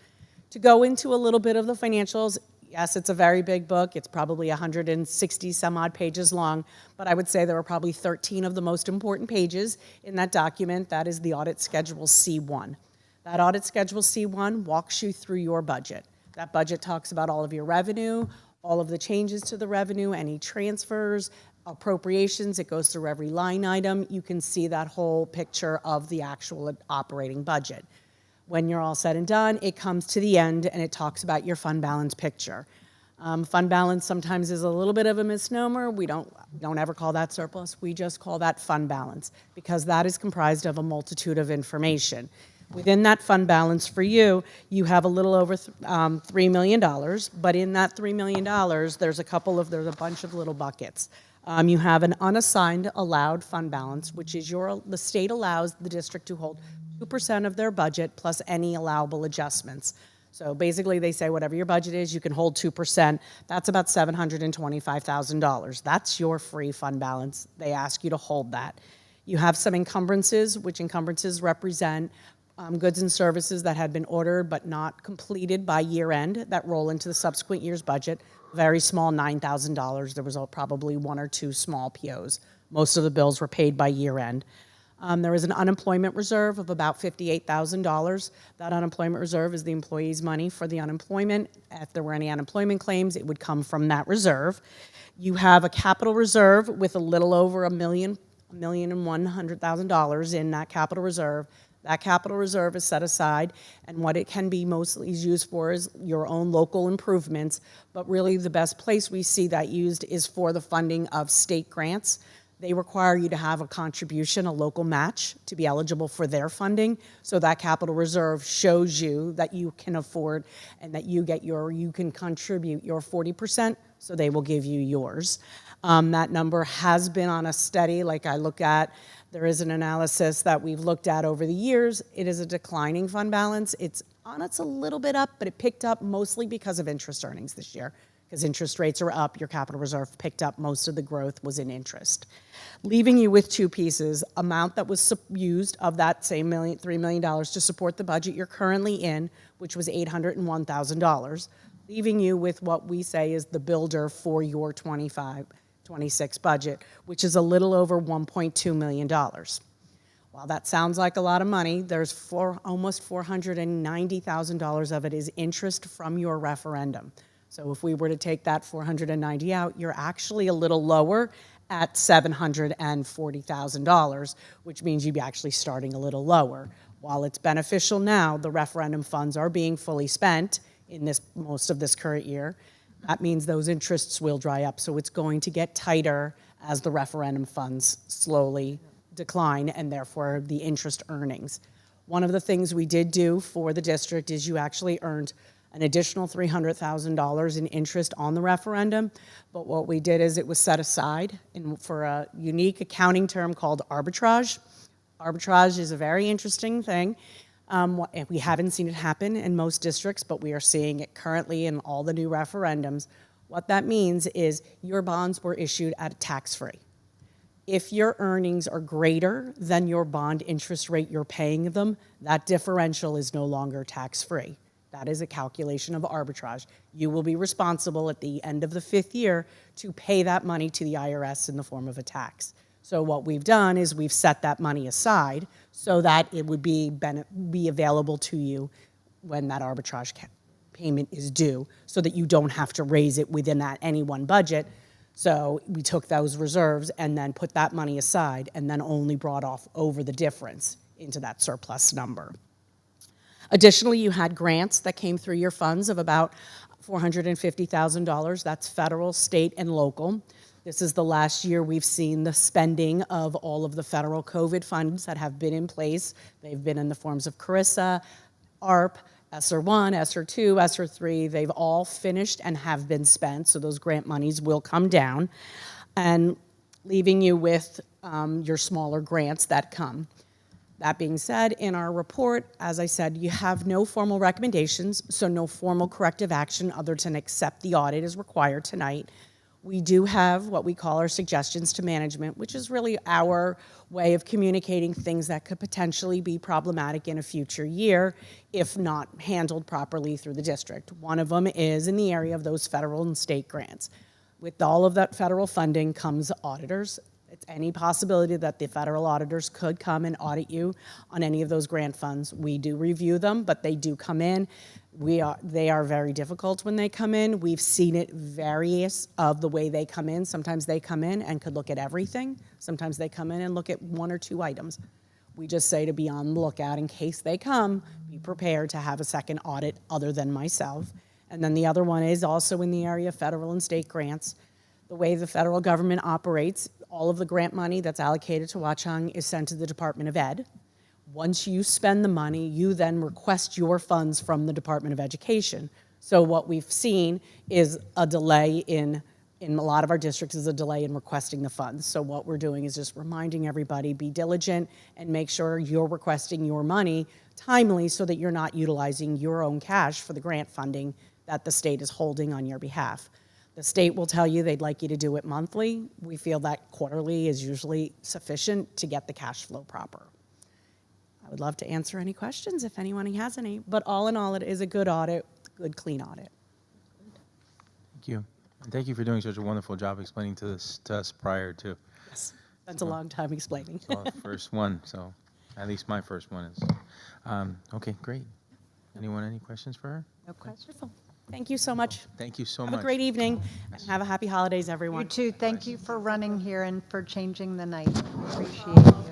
S8: To go into a little bit of the financials, yes, it's a very big book. It's probably 160 some odd pages long, but I would say there are probably 13 of the most important pages in that document. That is the Audit Schedule C1. That Audit Schedule C1 walks you through your budget. That budget talks about all of your revenue, all of the changes to the revenue, any transfers, appropriations. It goes through every line item. You can see that whole picture of the actual operating budget. When you're all said and done, it comes to the end and it talks about your fund balance picture. Fund balance sometimes is a little bit of a misnomer. We don't ever call that surplus. We just call that fund balance because that is comprised of a multitude of information. Within that fund balance for you, you have a little over $3 million, but in that $3 million, there's a bunch of little buckets. You have an unassigned allowed fund balance, which is the state allows the district to hold 2% of their budget plus any allowable adjustments. So basically they say whatever your budget is, you can hold 2%. That's about $725,000. That's your free fund balance. They ask you to hold that. You have some encumbrances, which encumbrances represent goods and services that had been ordered but not completed by year end that roll into the subsequent year's budget. Very small, $9,000. There was probably one or two small POs. Most of the bills were paid by year end. There is an unemployment reserve of about $58,000. That unemployment reserve is the employee's money for the unemployment. If there were any unemployment claims, it would come from that reserve. You have a capital reserve with a little over $1,100,000 in that capital reserve. That capital reserve is set aside, and what it can be mostly used for is your own local improvements, but really the best place we see that used is for the funding of state grants. They require you to have a contribution, a local match, to be eligible for their funding. So that capital reserve shows you that you can afford and that you can contribute your 40%, so they will give you yours. That number has been on a steady, there is an analysis that we've looked at over the years. It is a declining fund balance. It's a little bit up, but it picked up mostly because of interest earnings this year. Because interest rates are up, your capital reserve picked up. Most of the growth was in interest. Leaving you with two pieces, amount that was used of that same $3 million to support the budget you're currently in, which was $801,000, leaving you with what we say is the builder for your 25-26 budget, which is a little over $1.2 million. While that sounds like a lot of money, there's almost $490,000 of it is interest from your referendum. So if we were to take that 490 out, you're actually a little lower at $740,000, which means you'd be actually starting a little lower. While it's beneficial now, the referendum funds are being fully spent in most of this current year. That means those interests will dry up, so it's going to get tighter as the referendum funds slowly decline and therefore the interest earnings. One of the things we did do for the district is you actually earned an additional $300,000 in interest on the referendum, but what we did is it was set aside for a unique accounting term called arbitrage. Arbitrage is a very interesting thing. We haven't seen it happen in most districts, but we are seeing it currently in all the new referendums. What that means is your bonds were issued at tax-free. If your earnings are greater than your bond interest rate you're paying them, that differential is no longer tax-free. That is a calculation of arbitrage. You will be responsible at the end of the 5th year to pay that money to the IRS in the form of a tax. So what we've done is we've set that money aside so that it would be available to you when that arbitrage payment is due, so that you don't have to raise it within any one budget. So we took those reserves and then put that money aside and then only brought over the difference into that surplus number. Additionally, you had grants that came through your funds of about $450,000. That's federal, state, and local. This is the last year we've seen the spending of all of the federal COVID funds that have been in place. They've been in the forms of CARISA, ARP, ESSER 1, ESSER 2, ESSER 3. They've all finished and have been spent, so those grant monies will come down, and leaving you with your smaller grants that come. That being said, in our report, as I said, you have no formal recommendations, so no formal corrective action other than accept the audit is required tonight. We do have what we call our suggestions to management, which is really our way of communicating things that could potentially be problematic in a future year if not handled properly through the district. One of them is in the area of those federal and state grants. With all of that federal funding comes auditors. It's any possibility that the federal auditors could come and audit you on any of those grant funds. We do review them, but they do come in. They are very difficult when they come in. We've seen it various of the way they come in. Sometimes they come in and could look at everything. Sometimes they come in and look at 1 or 2 items. We just say to be on the lookout in case they come, be prepared to have a second audit other than myself. And then the other one is also in the area of federal and state grants. The way the federal government operates, all of the grant money that's allocated to Watchung is sent to the Department of Ed. Once you spend the money, you then request your funds from the Department of Education. So what we've seen is a delay in a lot of our districts is a delay in requesting the funds. So what we're doing is just reminding everybody, be diligent and make sure you're requesting your money timely so that you're not utilizing your own cash for the grant funding that the state is holding on your behalf. The state will tell you they'd like you to do it monthly. We feel that quarterly is usually sufficient to get the cash flow proper. I would love to answer any questions if anyone has any, but all in all, it is a good audit, good, clean audit.
S1: Thank you. And thank you for doing such a wonderful job explaining to us prior to.
S8: Yes, spent a long time explaining.
S1: So our first one, so at least my first one is. Okay, great. Anyone, any questions for her?
S8: No questions. Thank you so much.
S1: Thank you so
S8: Have
S1: much.
S8: a great evening and have a happy holidays, everyone.
S3: You too. Thank you for running here and for changing the night. Appreciate you.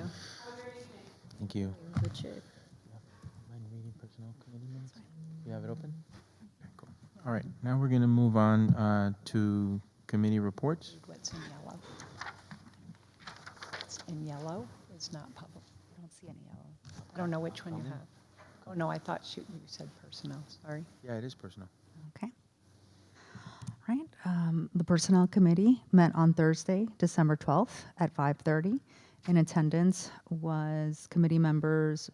S1: Thank you.
S2: Good shape.
S1: Mind reading personnel committee minutes? You have it open? Okay, cool. All right, now we're going to move on to committee reports.
S3: What's in yellow? What's in yellow is not public. I don't see any yellow. I don't know which one you have. Oh, no, I thought you said personnel. Sorry.
S1: Yeah, it is personnel.
S7: Okay. All right. The Personnel Committee met on Thursday, December 12th at 5:30. In attendance was committee members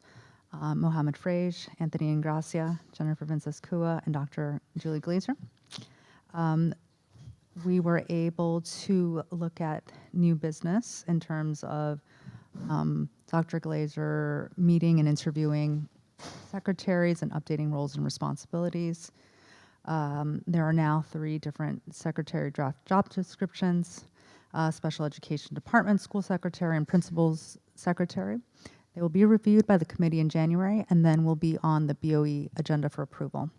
S7: Mohammed Frage, Anthony Ingracia, Jennifer Vinces-Kua, and Dr. Julie Glazer. We were able to look at new business in terms of Dr. Glazer meeting and interviewing secretaries and updating roles and responsibilities. There are now 3 different secretary draft job descriptions, special education department, school secretary, and principal's secretary. They will be reviewed by the committee in January and then will be on the BOE agenda for approval.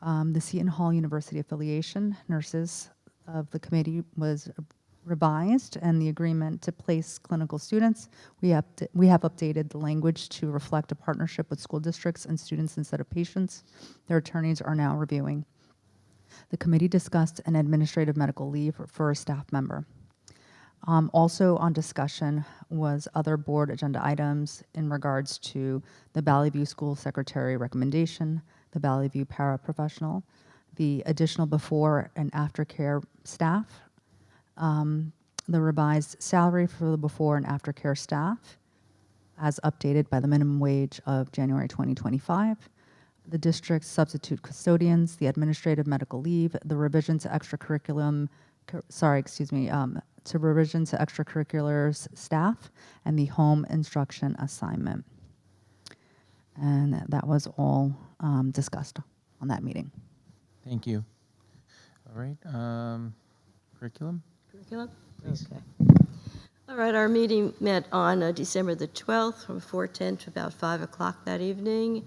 S7: The Seton Hall University affiliation nurses of the committee was revised, and the agreement to place clinical students, we have updated the language to reflect a partnership with school districts and students instead of patients. Their attorneys are now reviewing. The committee discussed an administrative medical leave for a staff member. Also on discussion was other board agenda items in regards to the Valley View School Secretary recommendation, the Valley View paraprofessional, the additional before and after care staff, the revised salary for the before and after care staff as updated by the minimum wage of January 2025, the district's substitute custodians, the administrative medical leave, the revision to extracurriculum, to revision to extracurriculars staff, and the home instruction assignment. And that was all discussed on that meeting.
S1: Thank you. All right, curriculum?
S9: Curriculum?
S1: Please.
S9: Okay. All right, our meeting met on December the 12th from 4:10 to about 5 o'clock that evening.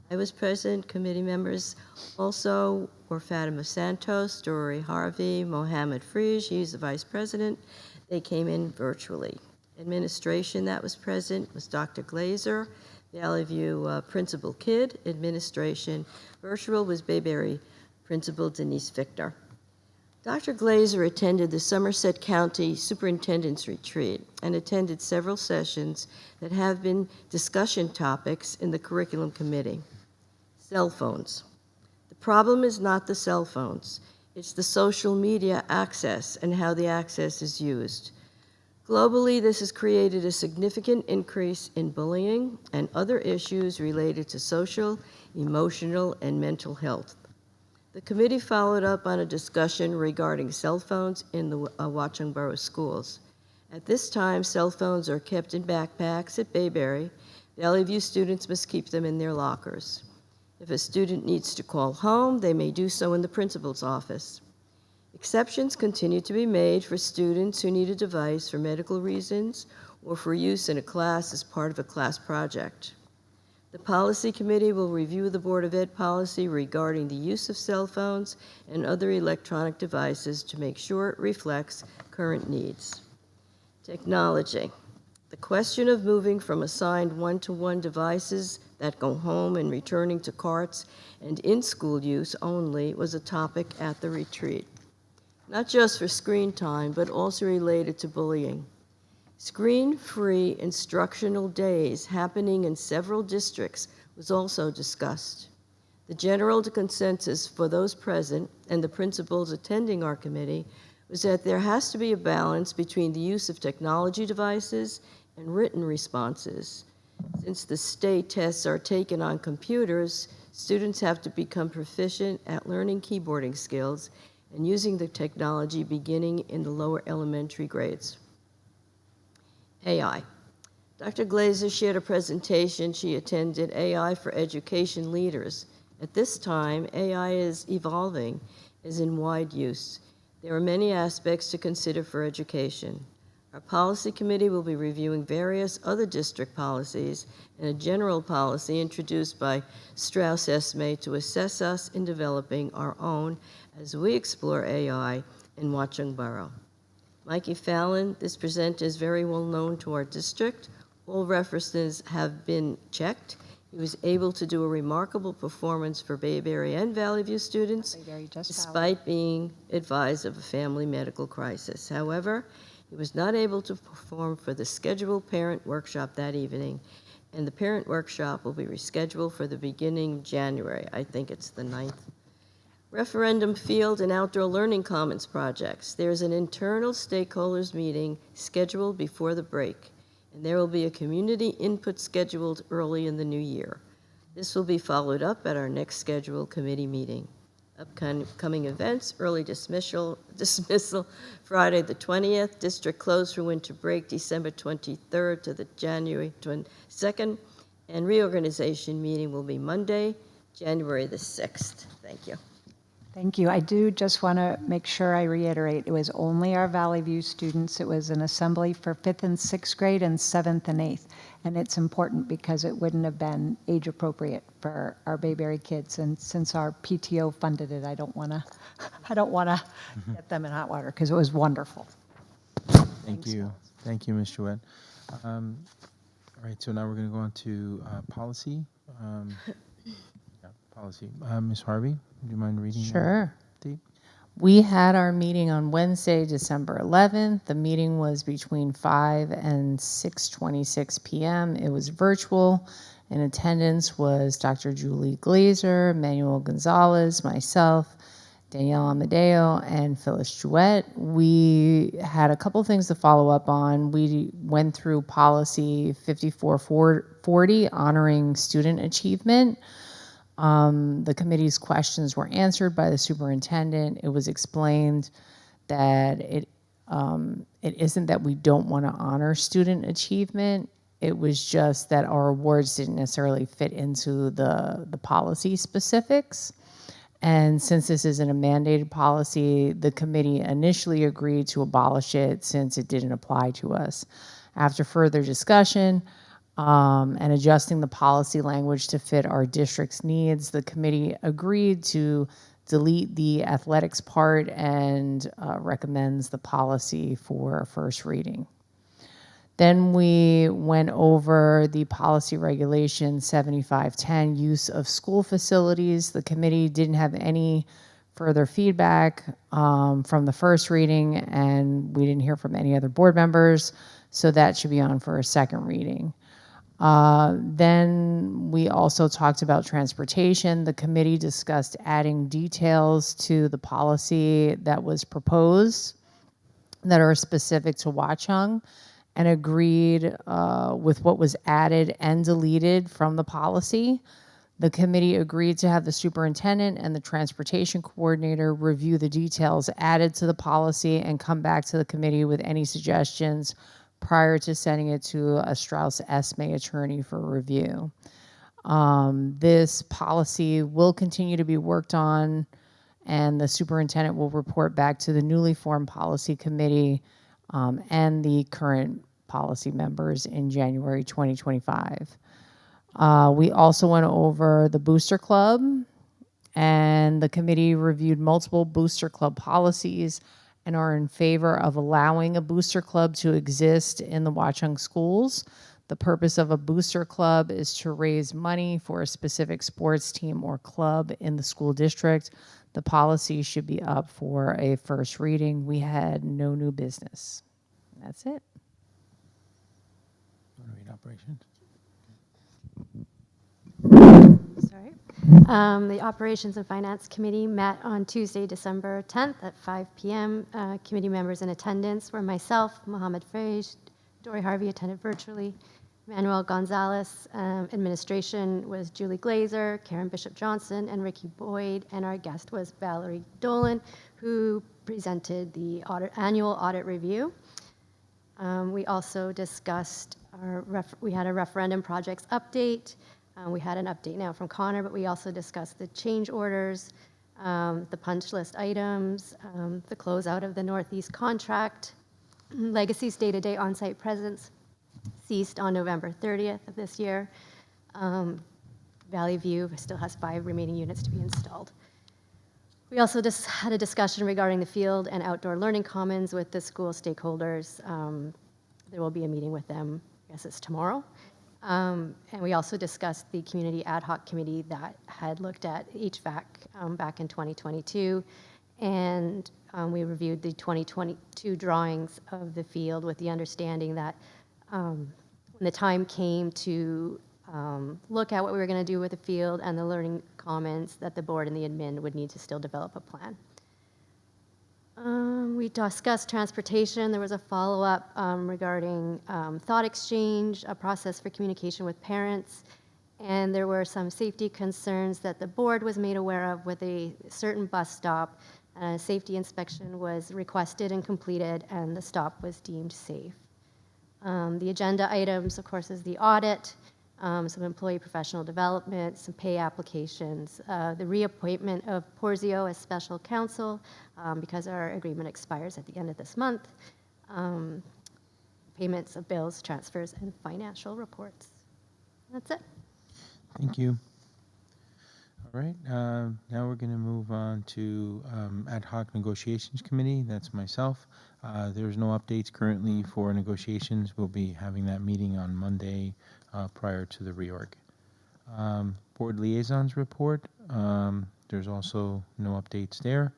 S9: I was present. Committee members also were Fatima Santos, Dory Harvey, Mohammed Frige, he's the vice president. They came in virtually. Administration that was present was Dr. Glazer, Valley View Principal Kidd. Administration virtual was Bayberry Principal Denise Victor. Dr. Glazer attended the Somerset County Superintendent's Retreat and attended several sessions that have been discussion topics in the curriculum committee. Cell phones. The problem is not the cell phones. It's the social media access and how the access is used. Globally, this has created a significant increase in bullying and other issues related to social, emotional, and mental health. The committee followed up on a discussion regarding cell phones in the Watchung Borough schools. At this time, cell phones are kept in backpacks at Bayberry. Valley View students must keep them in their lockers. If a student needs to call home, they may do so in the principal's office. Exceptions continue to be made for students who need a device for medical reasons or for use in a class as part of a class project. The Policy Committee will review the Board of Ed policy regarding the use of cell phones and other electronic devices to make sure it reflects current needs. Technology. The question of moving from assigned one-to-one devices that go home and returning to carts and in-school use only was a topic at the retreat. Not just for screen time, but also related to bullying. Screen-free instructional days happening in several districts was also discussed. The general consensus for those present and the principals attending our committee was that there has to be a balance between the use of technology devices and written responses. Since the state tests are taken on computers, students have to become proficient at learning keyboarding skills and using the technology beginning in the lower elementary grades. AI. Dr. Glazer shared a presentation she attended, AI for Education Leaders. At this time, AI is evolving, is in wide use. There are many aspects to consider for education. Our policy committee will be reviewing various other district policies and a general policy introduced by Strauss Esme to assess us in developing our own as we explore AI in Watchung Borough. Mikey Fallon, this presenter, is very well known to our district. All references have been checked. He was able to do a remarkable performance for Bayberry and Valley View students, despite being advised of a family medical crisis. However, he was not able to perform for the scheduled parent workshop that evening, and the parent workshop will be rescheduled for the beginning of January. I think it's the 9th. Referendum field and outdoor learning commons projects. There's an internal stakeholders meeting scheduled before the break, and there will be a community input scheduled early in the new year. This will be followed up at our next scheduled committee meeting. Upcoming events, early dismissal Friday the 20th, district closed for winter break December 23rd to the January 22nd, and reorganization meeting will be Monday, January the 6th. Thank you.
S3: Thank you. I do just want to make sure I reiterate, it was only our Valley View students. It was an assembly for 5th and 6th grade and 7th and 8th. And it's important because it wouldn't have been age appropriate for our Bayberry kids. And since our PTO funded it, I don't want to get them in hot water because it was wonderful.
S1: Thank you. Thank you, Ms. Jouett. All right, so now we're going to go on to policy. Policy. Ms. Harvey, would you mind reading?
S5: Sure.
S1: The
S5: We had our meeting on Wednesday, December 11th. The meeting was between 5 and 6:26 p.m. It was virtual. In attendance was Dr. Julie Glazer, Manuel Gonzalez, myself, Danielle Amadeo, and Phyllis Jouett. We had a couple things to follow up on. We went through policy 5440, honoring student achievement. The committee's questions were answered by the superintendent. It was explained that it isn't that we don't want to honor student achievement. It was just that our awards didn't necessarily fit into the policy specifics. And since this isn't a mandated policy, the committee initially agreed to abolish it since it didn't apply to us. After further discussion, and adjusting the policy language to fit our district's needs, the committee agreed to delete the athletics part and recommends the policy for first reading. Then we went over the policy regulation 7510, use of school facilities. The committee didn't have any further feedback from the first reading, and we didn't hear from any other board members, so that should be on for a second reading. Then we also talked about transportation. The committee discussed adding details to the policy that was proposed that are specific to Watchung, and agreed with what was added and deleted from the policy. The committee agreed to have the superintendent and the transportation coordinator review the details added to the policy and come back to the committee with any suggestions prior to sending it to a Strauss Esme attorney for review. This policy will continue to be worked on, and the superintendent will report back to the newly formed policy committee and the current policy members in January 2025. We also went over the Booster Club, and the committee reviewed multiple Booster Club policies and are in favor of allowing a Booster Club to exist in the Watchung schools. The purpose of a Booster Club is to raise money for a specific sports team or club in the school district. The policy should be up for a first reading. We had no new business. That's it.
S1: Want to read operations?
S10: Sorry. The Operations and Finance Committee met on Tuesday, December 10th at 5 p.m. Committee members in attendance were myself, Mohammed Frage, Dory Harvey attended virtually, Manuel Gonzalez. Administration was Julie Glazer, Karen Bishop-Johnson, and Ricky Boyd, and our guest was Valerie Dolan, who presented the annual audit review. We also discussed we had a referendum projects update. We had an update now from Connor, but we also discussed the change orders, the punch list items, the closeout of the Northeast contract, Legacy's day-to-day on-site presence ceased on November 30th of this year. Valley View still has 5 remaining units to be installed. We also just had a discussion regarding the field and outdoor learning commons with the school stakeholders. There will be a meeting with them, I guess it's tomorrow. And we also discussed the community ad hoc committee that had looked at HVAC back in 2022. And we reviewed the 2022 drawings of the field with the understanding that when the time came to look at what we were going to do with the field and the learning commons, that the board and the admin would need to still develop a plan. We discussed transportation. There was a follow-up regarding thought exchange, a process for communication with parents, and there were some safety concerns that the board was made aware of with a certain bus stop. A safety inspection was requested and completed, and the stop was deemed safe. The agenda items, of course, is the audit, some employee professional development, some pay applications, the reappointment of Porzio as special counsel because our agreement expires at the end of this month, payments of bills, transfers, and financial reports. That's it.
S1: Thank you. All right, now we're going to move on to Ad hoc Negotiations Committee. That's myself. There's no updates currently for negotiations. We'll be having that meeting on Monday prior to the reorg. Board Liaisons Report. There's also no updates there.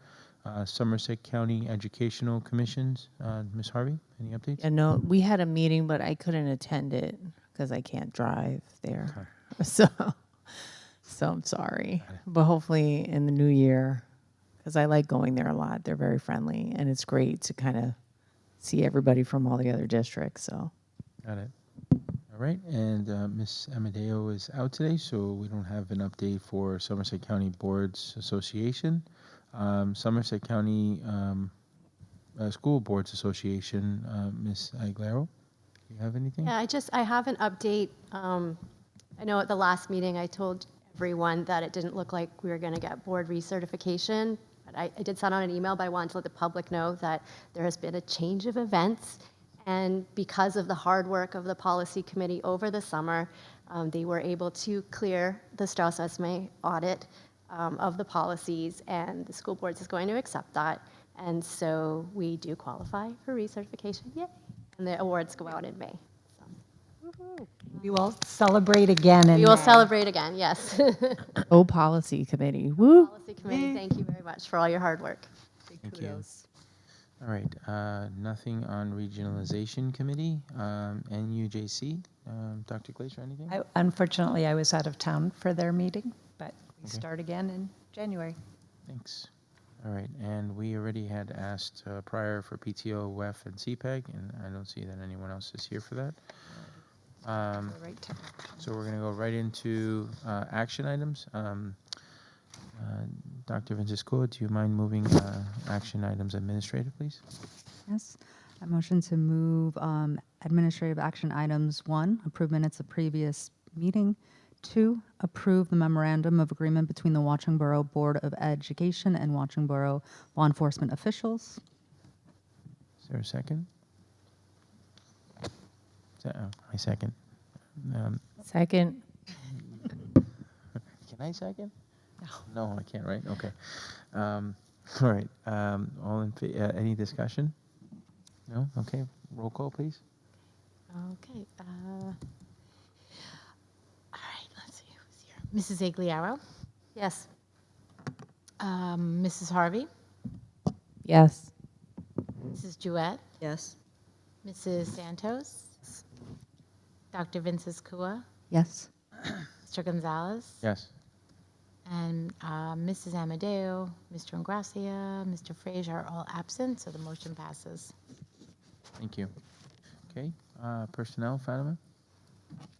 S1: Somerset County Educational Commissions. Ms. Harvey, any updates?
S5: And no, we had a meeting, but I couldn't attend it because I can't drive there.
S1: Okay.
S5: So I'm sorry, but hopefully in the new year, because I like going there a lot. They're very friendly, and it's great to kind of see everybody from all the other districts. So,
S1: Got it. All right, and Ms. Amadeo is out today, so we don't have an update for Somerset County Boards Association. Somerset County School Boards Association, Ms. Aguilera, do you have anything?
S10: Yeah, I have an update. I know at the last meeting I told everyone that it didn't look like we were going to get board recertification. But I did send out an email, but I wanted to let the public know that there has been a change of events. And because of the hard work of the policy committee over the summer, they were able to clear the Strauss Esme audit of the policies, and the school boards is going to accept that. And so we do qualify for recertification. Yay. And the awards go out in May. So.
S3: We will celebrate again in
S10: We will
S3: May.
S10: celebrate again, yes.
S5: Oh, policy committee. Woo.
S10: Policy Committee, thank you very much for all your hard work.
S1: Thank you. All right, nothing on regionalization committee, NUJC. Dr. Glaser, anything?
S3: Unfortunately, I was out of town for their meeting, but we
S1: Okay.
S3: start again in January.
S1: Thanks. All right, and we already had asked prior for PTO, WEF, and CPEG, and I don't see that anyone else is here for that.
S3: Right to
S1: So we're going to go right into action items. Dr. Francisco, do you mind moving action items administrative, please?
S7: Yes. I motion to move administrative action items. 1, approve minutes of previous meeting. 2, approve the memorandum of agreement between the Watchung Borough Board of Education and Watchung Borough law enforcement officials.
S1: Is there a second? I second.
S5: Second.
S1: Can I second? No, I can't, right? Okay. All right. Any discussion? No? Okay. Roll call, please.
S6: Okay. All right, let's see who's here. Mrs. Agliaro,
S10: Yes.
S6: Mrs. Harvey,
S5: Yes.
S6: Mrs. Jewett,
S9: Yes.
S6: Mrs. Santos, Dr. Vinces Kua,
S7: Yes.
S6: Mr. Gonzalez,
S1: Yes.
S6: and Mrs. Amadeo, Mr. Ingracia, Mr. Frazier are all absent, so the motion passes.
S1: Thank you. Okay. Personnel, Fatima?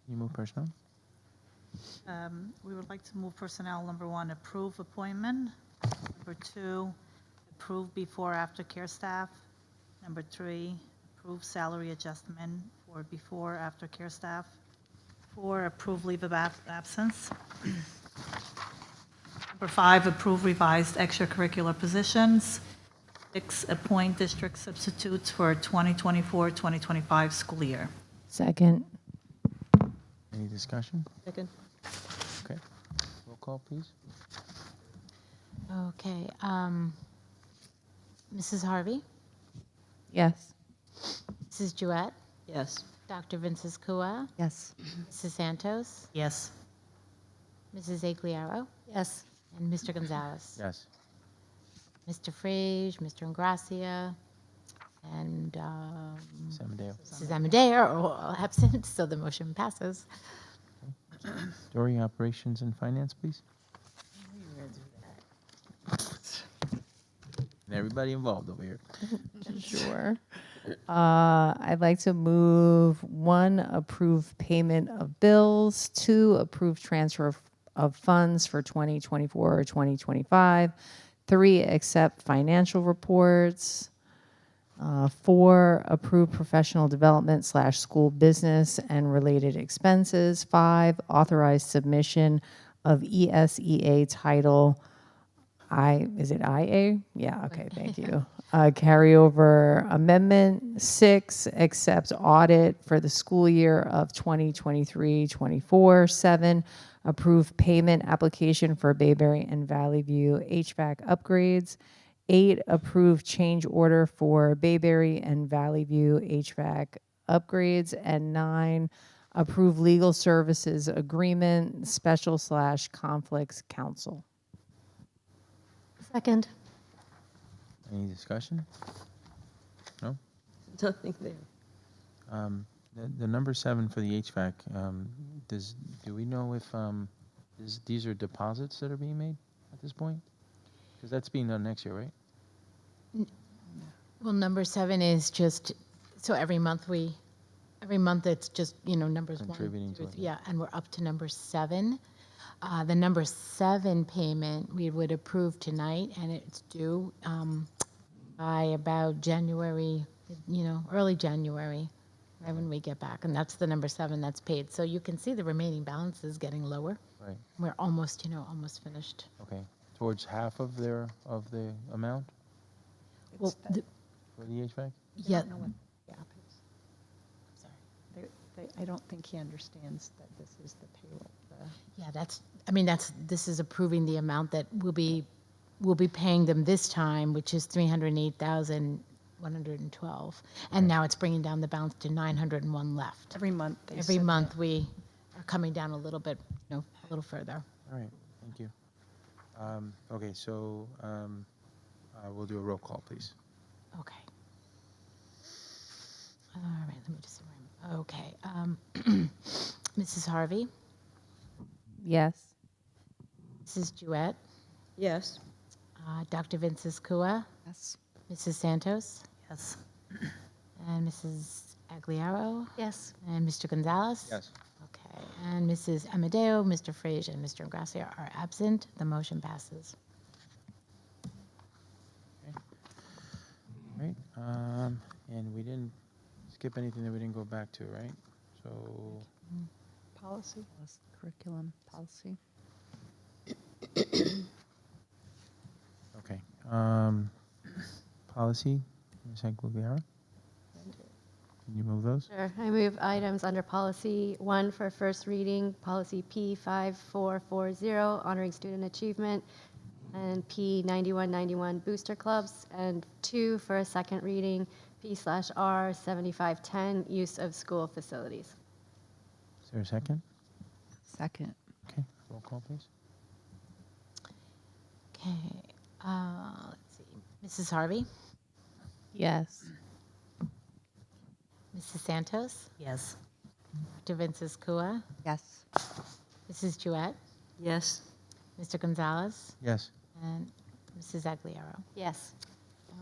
S1: You move personnel?
S11: We would like to move personnel. Number 1, approve appointment. Number 2, approve before after care staff. Number 3, approve salary adjustment for before after care staff. 4, approve leave of absence. Number 5, approve revised extracurricular positions. 6, appoint district substitutes for 2024-2025 school year.
S5: Second.
S1: Any discussion?
S9: Second.
S1: Okay. Roll call, please.
S6: Okay. Mrs. Harvey,
S5: Yes.
S6: Mrs. Jewett,
S9: Yes.
S6: Dr. Vinces Kua,
S7: Yes.
S6: Mrs. Santos,
S11: Yes.
S6: Mrs. Agliaro,
S10: Yes.
S6: and Mr. Gonzalez.
S1: Yes.
S6: Mr. Frage, Mr. Ingracia, and
S1: Samadeo.
S6: Mrs. Amadeo are all absent, so the motion passes.
S1: Dory, operations and finance, please. And everybody involved over here.
S5: Sure. I'd like to move 1, approve payment of bills. 2, approve transfer of funds for 2024 or 2025. 3, accept financial reports. 4, approve professional development / school business and related expenses. 5, authorize submission of ESEA title is it IA? Yeah, okay, thank you. Carryover amendment. 6, accept audit for the school year of 2023-24. 7, approve payment application for Bayberry and Valley View HVAC upgrades. 8, approve change order for Bayberry and Valley View HVAC upgrades. And 9, approve legal services agreement, special / conflicts counsel.
S10: Second.
S1: Any discussion? No?
S9: Nothing there.
S1: The number 7 for the HVAC, do we know if these are deposits that are being made at this point? Because that's being done next year, right?
S6: Well, number 7 is just, so every month it's just, numbers 1,
S1: Contributing
S6: 2,
S1: to it,
S6: 3, yeah, and we're up to number 7. The number 7 payment we would approve tonight, and it's due by about January, early January, right when we get back. And that's the number 7 that's paid. So you can see the remaining balance is getting lower.
S1: Right.
S6: We're almost, almost finished.
S1: Okay. Towards half of the amount
S6: Well,
S1: for the HVAC?
S6: yeah,
S3: know what the gap is. I don't think he understands that this is the payroll.
S6: yeah, this is approving the amount that we'll be paying them this time, which is $308,000 112. And now it's bringing down the balance to 901 left.
S3: Every month. They
S6: Every
S3: said
S6: month we are coming down a little bit, a little further.
S1: All right, thank you. Okay, so we'll do a roll call, please.
S6: Okay. All right, let me just remember. Okay. Mrs. Harvey,
S5: Yes.
S6: Mrs. Jewett,
S9: Yes.
S6: Dr. Vinces Kua,
S3: Yes.
S6: Mrs. Santos,
S11: Yes.
S6: and Mrs. Agliaro,
S10: Yes.
S6: and Mr. Gonzalez.
S1: Yes.
S6: Okay, and Mrs. Amadeo, Mr. Frazier, and Mr. Ingracia are absent. The motion passes.
S1: Right, and we didn't skip anything that we didn't go back to, right? So,
S3: Policy.
S7: Curriculum policy.
S1: okay. Policy, Ms. Aguilera? Can you move those?
S10: Sure. I move items under policy 1 for first reading, policy P5440, honoring student achievement, and P9191, booster clubs, and 2 for a second reading, P/R7510, use of school facilities.
S1: Is there a second?
S7: Second.
S1: Okay, roll call, please.
S6: Okay, let's see. Mrs. Harvey,
S5: Yes.
S6: Mrs. Santos,
S11: Yes.
S6: Dr. Vinces Kua,
S7: Yes.
S6: Mrs. Jewett,
S9: Yes.
S6: Mr. Gonzalez,
S1: Yes.
S6: and Mrs. Agliaro.
S10: Yes.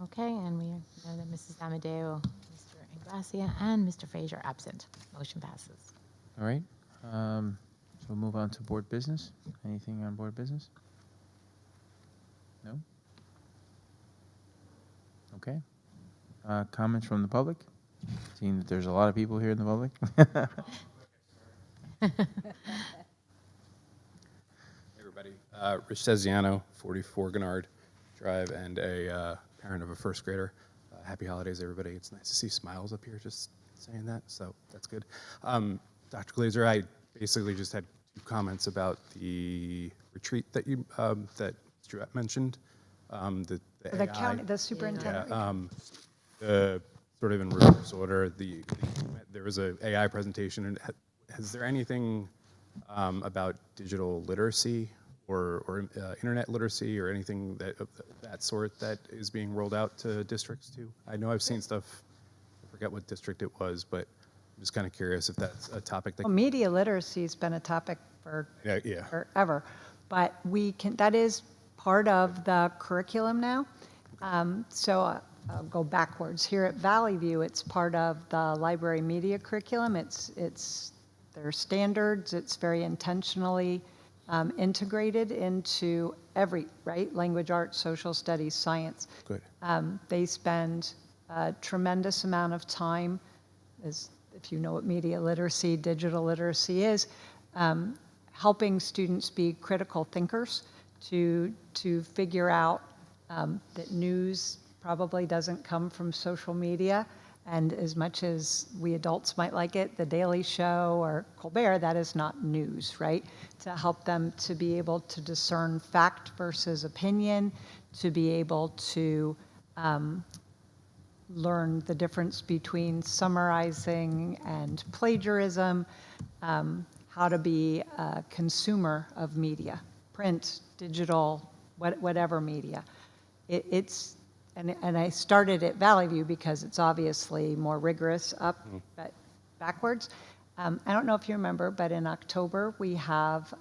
S6: Okay, and we know that Mrs. Amadeo, Mr. Ingracia, and Mr. Frazier are absent. Motion passes.
S1: All right, so we'll move on to board business. Anything on board business? No? Okay. Comments from the public? Seeing that there's a lot of people here in the public.
S12: Everybody, Rich Teziano, 44 Gennard Drive, and a parent of a first grader. Happy holidays, everybody. It's nice to see smiles up here, just saying that, so that's good. Dr. Glazer, I basically just had 2 comments about the retreat that you that Stuart mentioned. The
S3: The
S12: AI.
S3: county, the superintendent.
S12: Yeah, the sort of in reverse order, there was a AI presentation, and is there anything about digital literacy or internet literacy or anything of that sort that is being rolled out to districts too? I know I've seen stuff, I forget what district it was, but I'm just kind of curious if that's a topic that.
S3: Well, media literacy has been a topic for
S12: Yeah.
S3: forever, but that is part of the curriculum now. So I'll go backwards. Here at Valley View, it's part of the library media curriculum. It's their standards. It's very intentionally integrated into right? Language arts, social studies, science.
S12: Good.
S3: They spend a tremendous amount of time, if you know what media literacy, digital literacy is, helping students be critical thinkers to figure out that news probably doesn't come from social media. And as much as we adults might like it, The Daily Show or Colbert, that is not news, right? To help them to be able to discern fact versus opinion, to be able to learn the difference between summarizing and plagiarism, how to be a consumer of media, print, digital, whatever media. And I started at Valley View because it's obviously more rigorous but backwards. I don't know if you remember, but in October we have,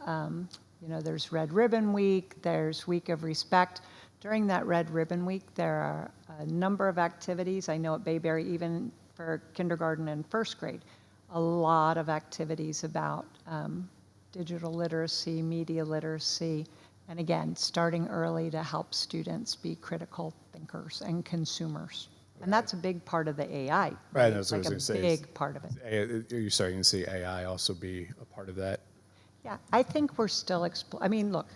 S3: there's Red Ribbon Week, there's Week of Respect. During that Red Ribbon Week, there are a number of activities. I know at Bayberry, even for kindergarten and first grade, a lot of activities about digital literacy, media literacy, and again, starting early to help students be critical thinkers and consumers. And that's a big part of the AI.
S12: Right, that's what I
S3: Like
S12: was
S3: a
S12: going to say.
S3: big part of it.
S12: Are you starting to see AI also be a part of that?
S3: Yeah, I think we're still look,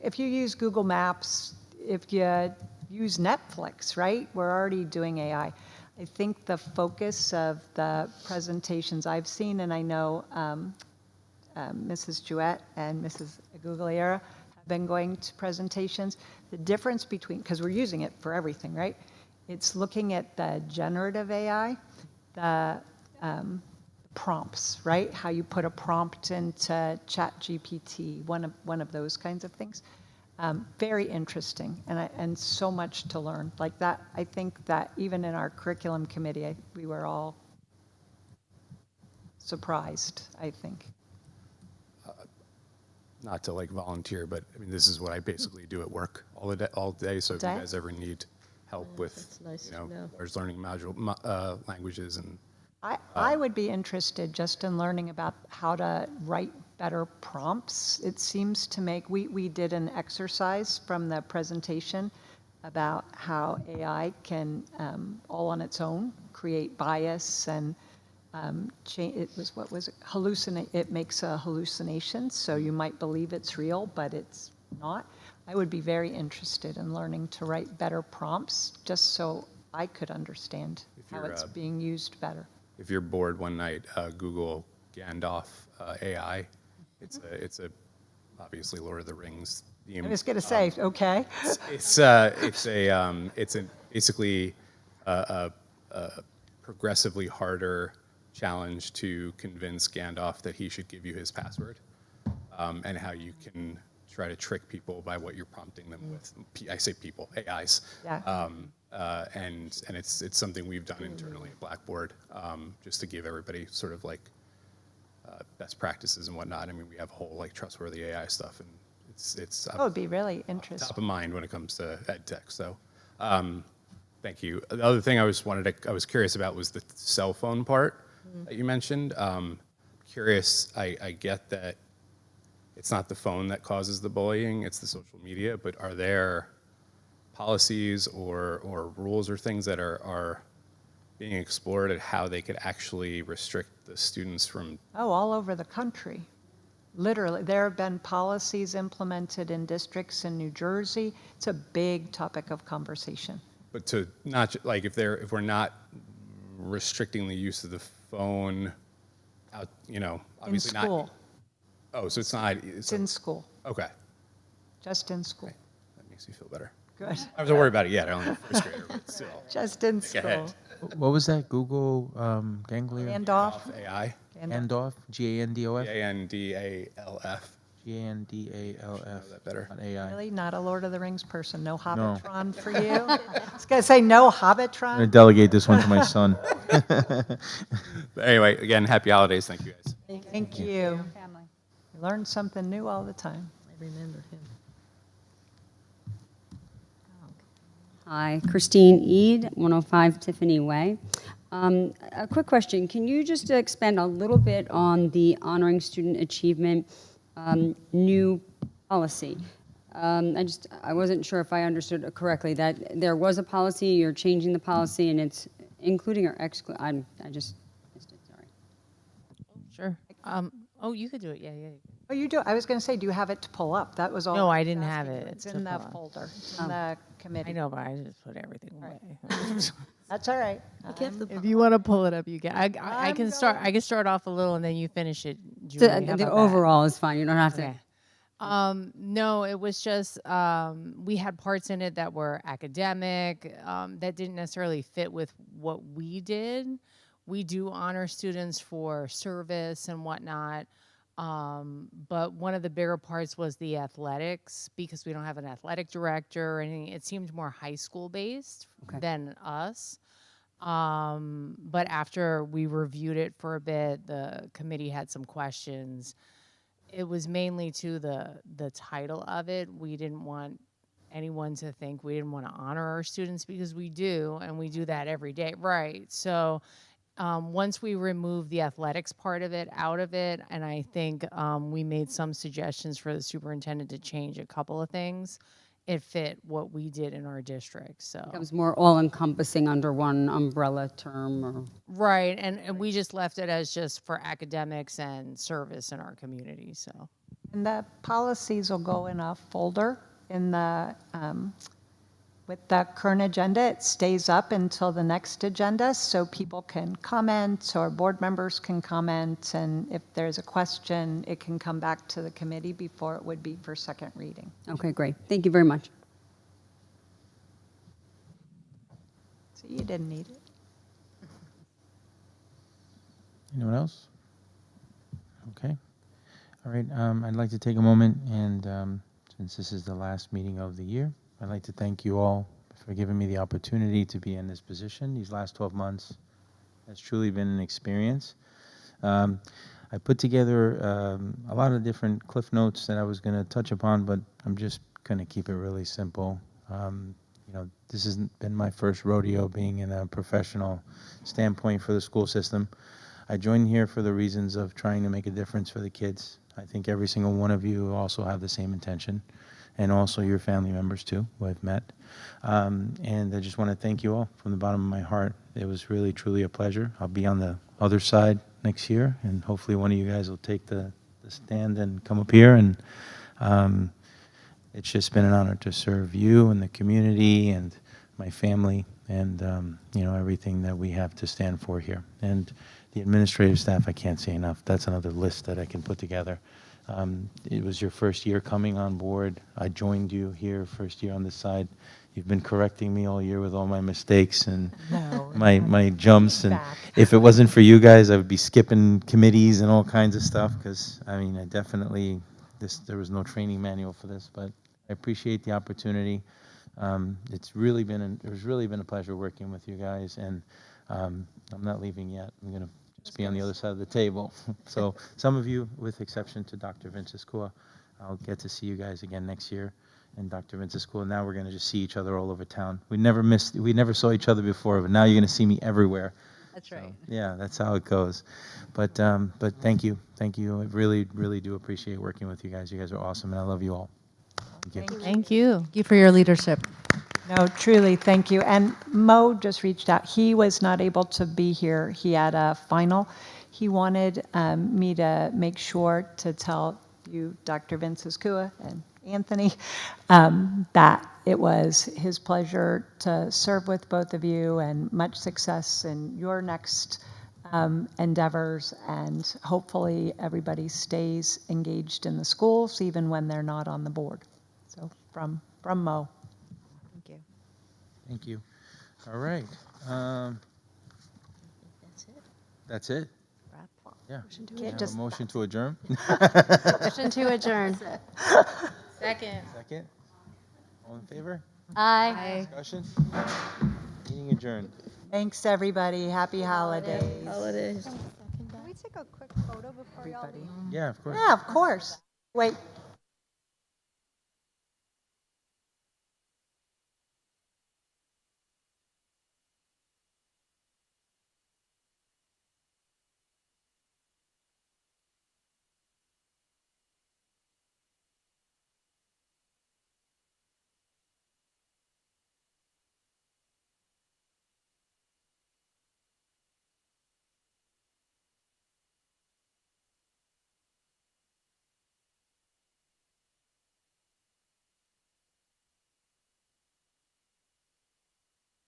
S3: if you use Google Maps, if you use Netflix, right, we're already doing AI. I think the focus of the presentations I've seen, and I know Mrs. Jewett and Mrs. Aguilera have been going to presentations, the difference between, because we're using it for everything, right, It's looking at the generative AI, the prompts, right? How you put a prompt into ChatGPT, one of those kinds of things. Very interesting, and so much to learn. Like that, I think that even in our curriculum committee, we were all surprised, I think.
S12: Not to like volunteer, but I mean, this is what I basically do at work all day. So if you
S3: Day?
S12: guys ever need help with,
S9: that's nice
S12: you
S9: to
S12: know,
S9: know.
S12: large learning module languages and
S3: I would be interested just in learning about how to write better prompts. It seems to make, we did an exercise from the presentation about how AI can, all on its own, create bias and it was, what was it? It makes a hallucination, so you might believe it's real, but it's not. I would be very interested in learning to write better prompts, just so I could understand how
S12: you're,
S3: it's being used better.
S12: if you're bored one night, Google Gandalf AI. It's a obviously Lord of the Rings theme.
S3: I was going to say, okay.
S12: It's basically a progressively harder challenge to convince Gandalf that he should give you his password, and how you can try to trick people by what you're prompting them with. I say people, AIs.
S3: Yeah.
S12: And it's something we've done internally at Blackboard, just to give everybody sort of like best practices and whatnot. I mean, we have a whole like trustworthy AI stuff, and it's
S3: That would be really
S12: top
S3: interesting.
S12: of mind when it comes to ed tech. So, thank you. The other thing I was curious about was the cell phone part that you mentioned. Curious, I get that it's not the phone that causes the bullying, it's the social media, but are there policies or rules or things that are being explored at how they could actually restrict the students from?
S3: Oh, all over the country. Literally, there have been policies implemented in districts in New Jersey. It's a big topic of conversation.
S12: But to not like if we're not restricting the use of the phone out, you know, obviously
S3: In school.
S12: not. Oh, so it's not.
S3: It's in school,
S12: Okay,
S3: just in school.
S12: that makes me feel better.
S3: Good.
S12: I was worried about it yet. I only have first grader, but still.
S3: Just in
S12: Think
S3: school.
S12: ahead.
S1: What was that? Google Ganglia?
S3: Handoff.
S12: AI.
S1: Handoff? G-A-N-D-O-F?
S12: Gandalf.
S1: G-A-N-D-A-L-F.
S12: That better.
S1: AI.
S3: Really, not a Lord of the Rings person? No Hobbitron for you? I was going to say no
S1: I'm going to
S3: Hobbitron.
S1: delegate this one to my son.
S12: But anyway, again, happy holidays. Thank you guys.
S3: Thank you. You learn something new all the time.
S9: I remember him.
S13: Hi, Christine Ead, 105 Tiffany Way. A quick question. Can you just expand a little bit on the honoring student achievement new policy? I wasn't sure if I understood it correctly, that there was a policy, you're changing the policy, and it's including or excluding. I just missed it, sorry.
S5: Sure. Oh, you could do it. Yeah, yeah.
S3: Oh, you do? I was going to say, do you have it to pull up? That was all.
S5: No, I
S3: was
S5: didn't
S3: asking
S5: have
S3: you.
S5: it
S3: It's
S5: to
S3: in the
S5: pull up.
S3: folder. It's in the committee.
S5: I know, but I just put everything away.
S3: That's all right.
S9: I kept the
S5: If you want to pull it up, you can. I
S3: I'm
S5: can start.
S3: going-
S5: I can start off a little, and then you finish it. Julie. How
S13: The
S5: about that?
S13: overall is fine, you don't have to.
S5: Okay. No, it was just we had parts in it that were academic that didn't necessarily fit with what we did. We do honor students for service and whatnot, but one of the bigger parts was the athletics because we don't have an athletic director or anything. It seemed more high school based than us. But after we reviewed it for a bit, the committee had some questions. It was mainly to the title of it. We didn't want anyone to think we didn't want to honor our students because we do, and we do that every day. Right. So once we removed the athletics part of it out of it, and I think we made some suggestions for the superintendent to change a couple of things, it fit what we did in our district. So
S13: Becomes more all-encompassing under one umbrella term or.
S5: right, and we just left it as just for academics and service in our community. So
S3: And the policies will go in a folder in the, with the current agenda. It stays up until the next agenda, so people can comment or board members can comment. And if there's a question, it can come back to the committee before it would be for second reading.
S13: Okay, great. Thank you very much.
S3: So you didn't need it.
S1: Anyone else? Okay. All right. I'd like to take a moment and since this is the last meeting of the year, I'd like to thank you all for giving me the opportunity to be in this position. These last 12 months has truly been an experience. I put together a lot of different cliff notes that I was going to touch upon, but I'm just going to keep it really simple. This hasn't been my first rodeo being in a professional standpoint for the school system. I joined here for the reasons of trying to make a difference for the kids. I think every single one of you also have the same intention, and also your family members too, who I've met. And I just want to thank you all from the bottom of my heart. It was really, truly a pleasure. I'll be on the other side next year, and hopefully one of you guys will take the stand and come up here. And it's just been an honor to serve you and the community and my family and, everything that we have to stand for here. And the administrative staff, I can't say enough. That's another list that I can put together. It was your first year coming on board. I joined you here, first year on this side. You've been correcting me all year with all my mistakes and my jumps. And if it wasn't for you guys, I would be skipping committees and all kinds of stuff because, I definitely, there was no training manual for this, but I appreciate the opportunity. It was really been a pleasure working with you guys, and I'm not leaving yet. I'm going to just be on the other side of the table. So some of you, with exception to Dr. Vinciskua, I'll get to see you guys again next year. And Dr. Vinciskua, now we're going to just see each other all over town. We never saw each other before, but now you're going to see me everywhere.
S7: That's right.
S1: Yeah, that's how it goes. But thank you. I really, really do appreciate working with you guys. You guys are awesome, and I love you all. Thank you.
S5: Thank you.
S7: Thank you for your leadership.
S3: No, truly, thank you. And Mo just reached out. He was not able to be here. He had a final. He wanted me to make sure to tell you, Dr. Vinciskua and Anthony, that it was his pleasure to serve with both of you and much success in your next endeavors. And hopefully everybody stays engaged in the schools, even when they're not on the board. So from Mo.
S7: Thank you.
S1: Thank you. All right.
S9: That's it.
S1: That's it. Yeah. Can I have a motion to adjourn?
S10: Motion to adjourn.
S5: Second.
S1: Second. All in favor?
S10: Aye.
S1: Discussion? Meeting adjourned.
S3: Thanks, everybody. Happy holidays.
S9: Holidays.
S3: Can we take a quick photo before y'all leave?
S1: Yeah, of course.
S3: Yeah, of course. Wait,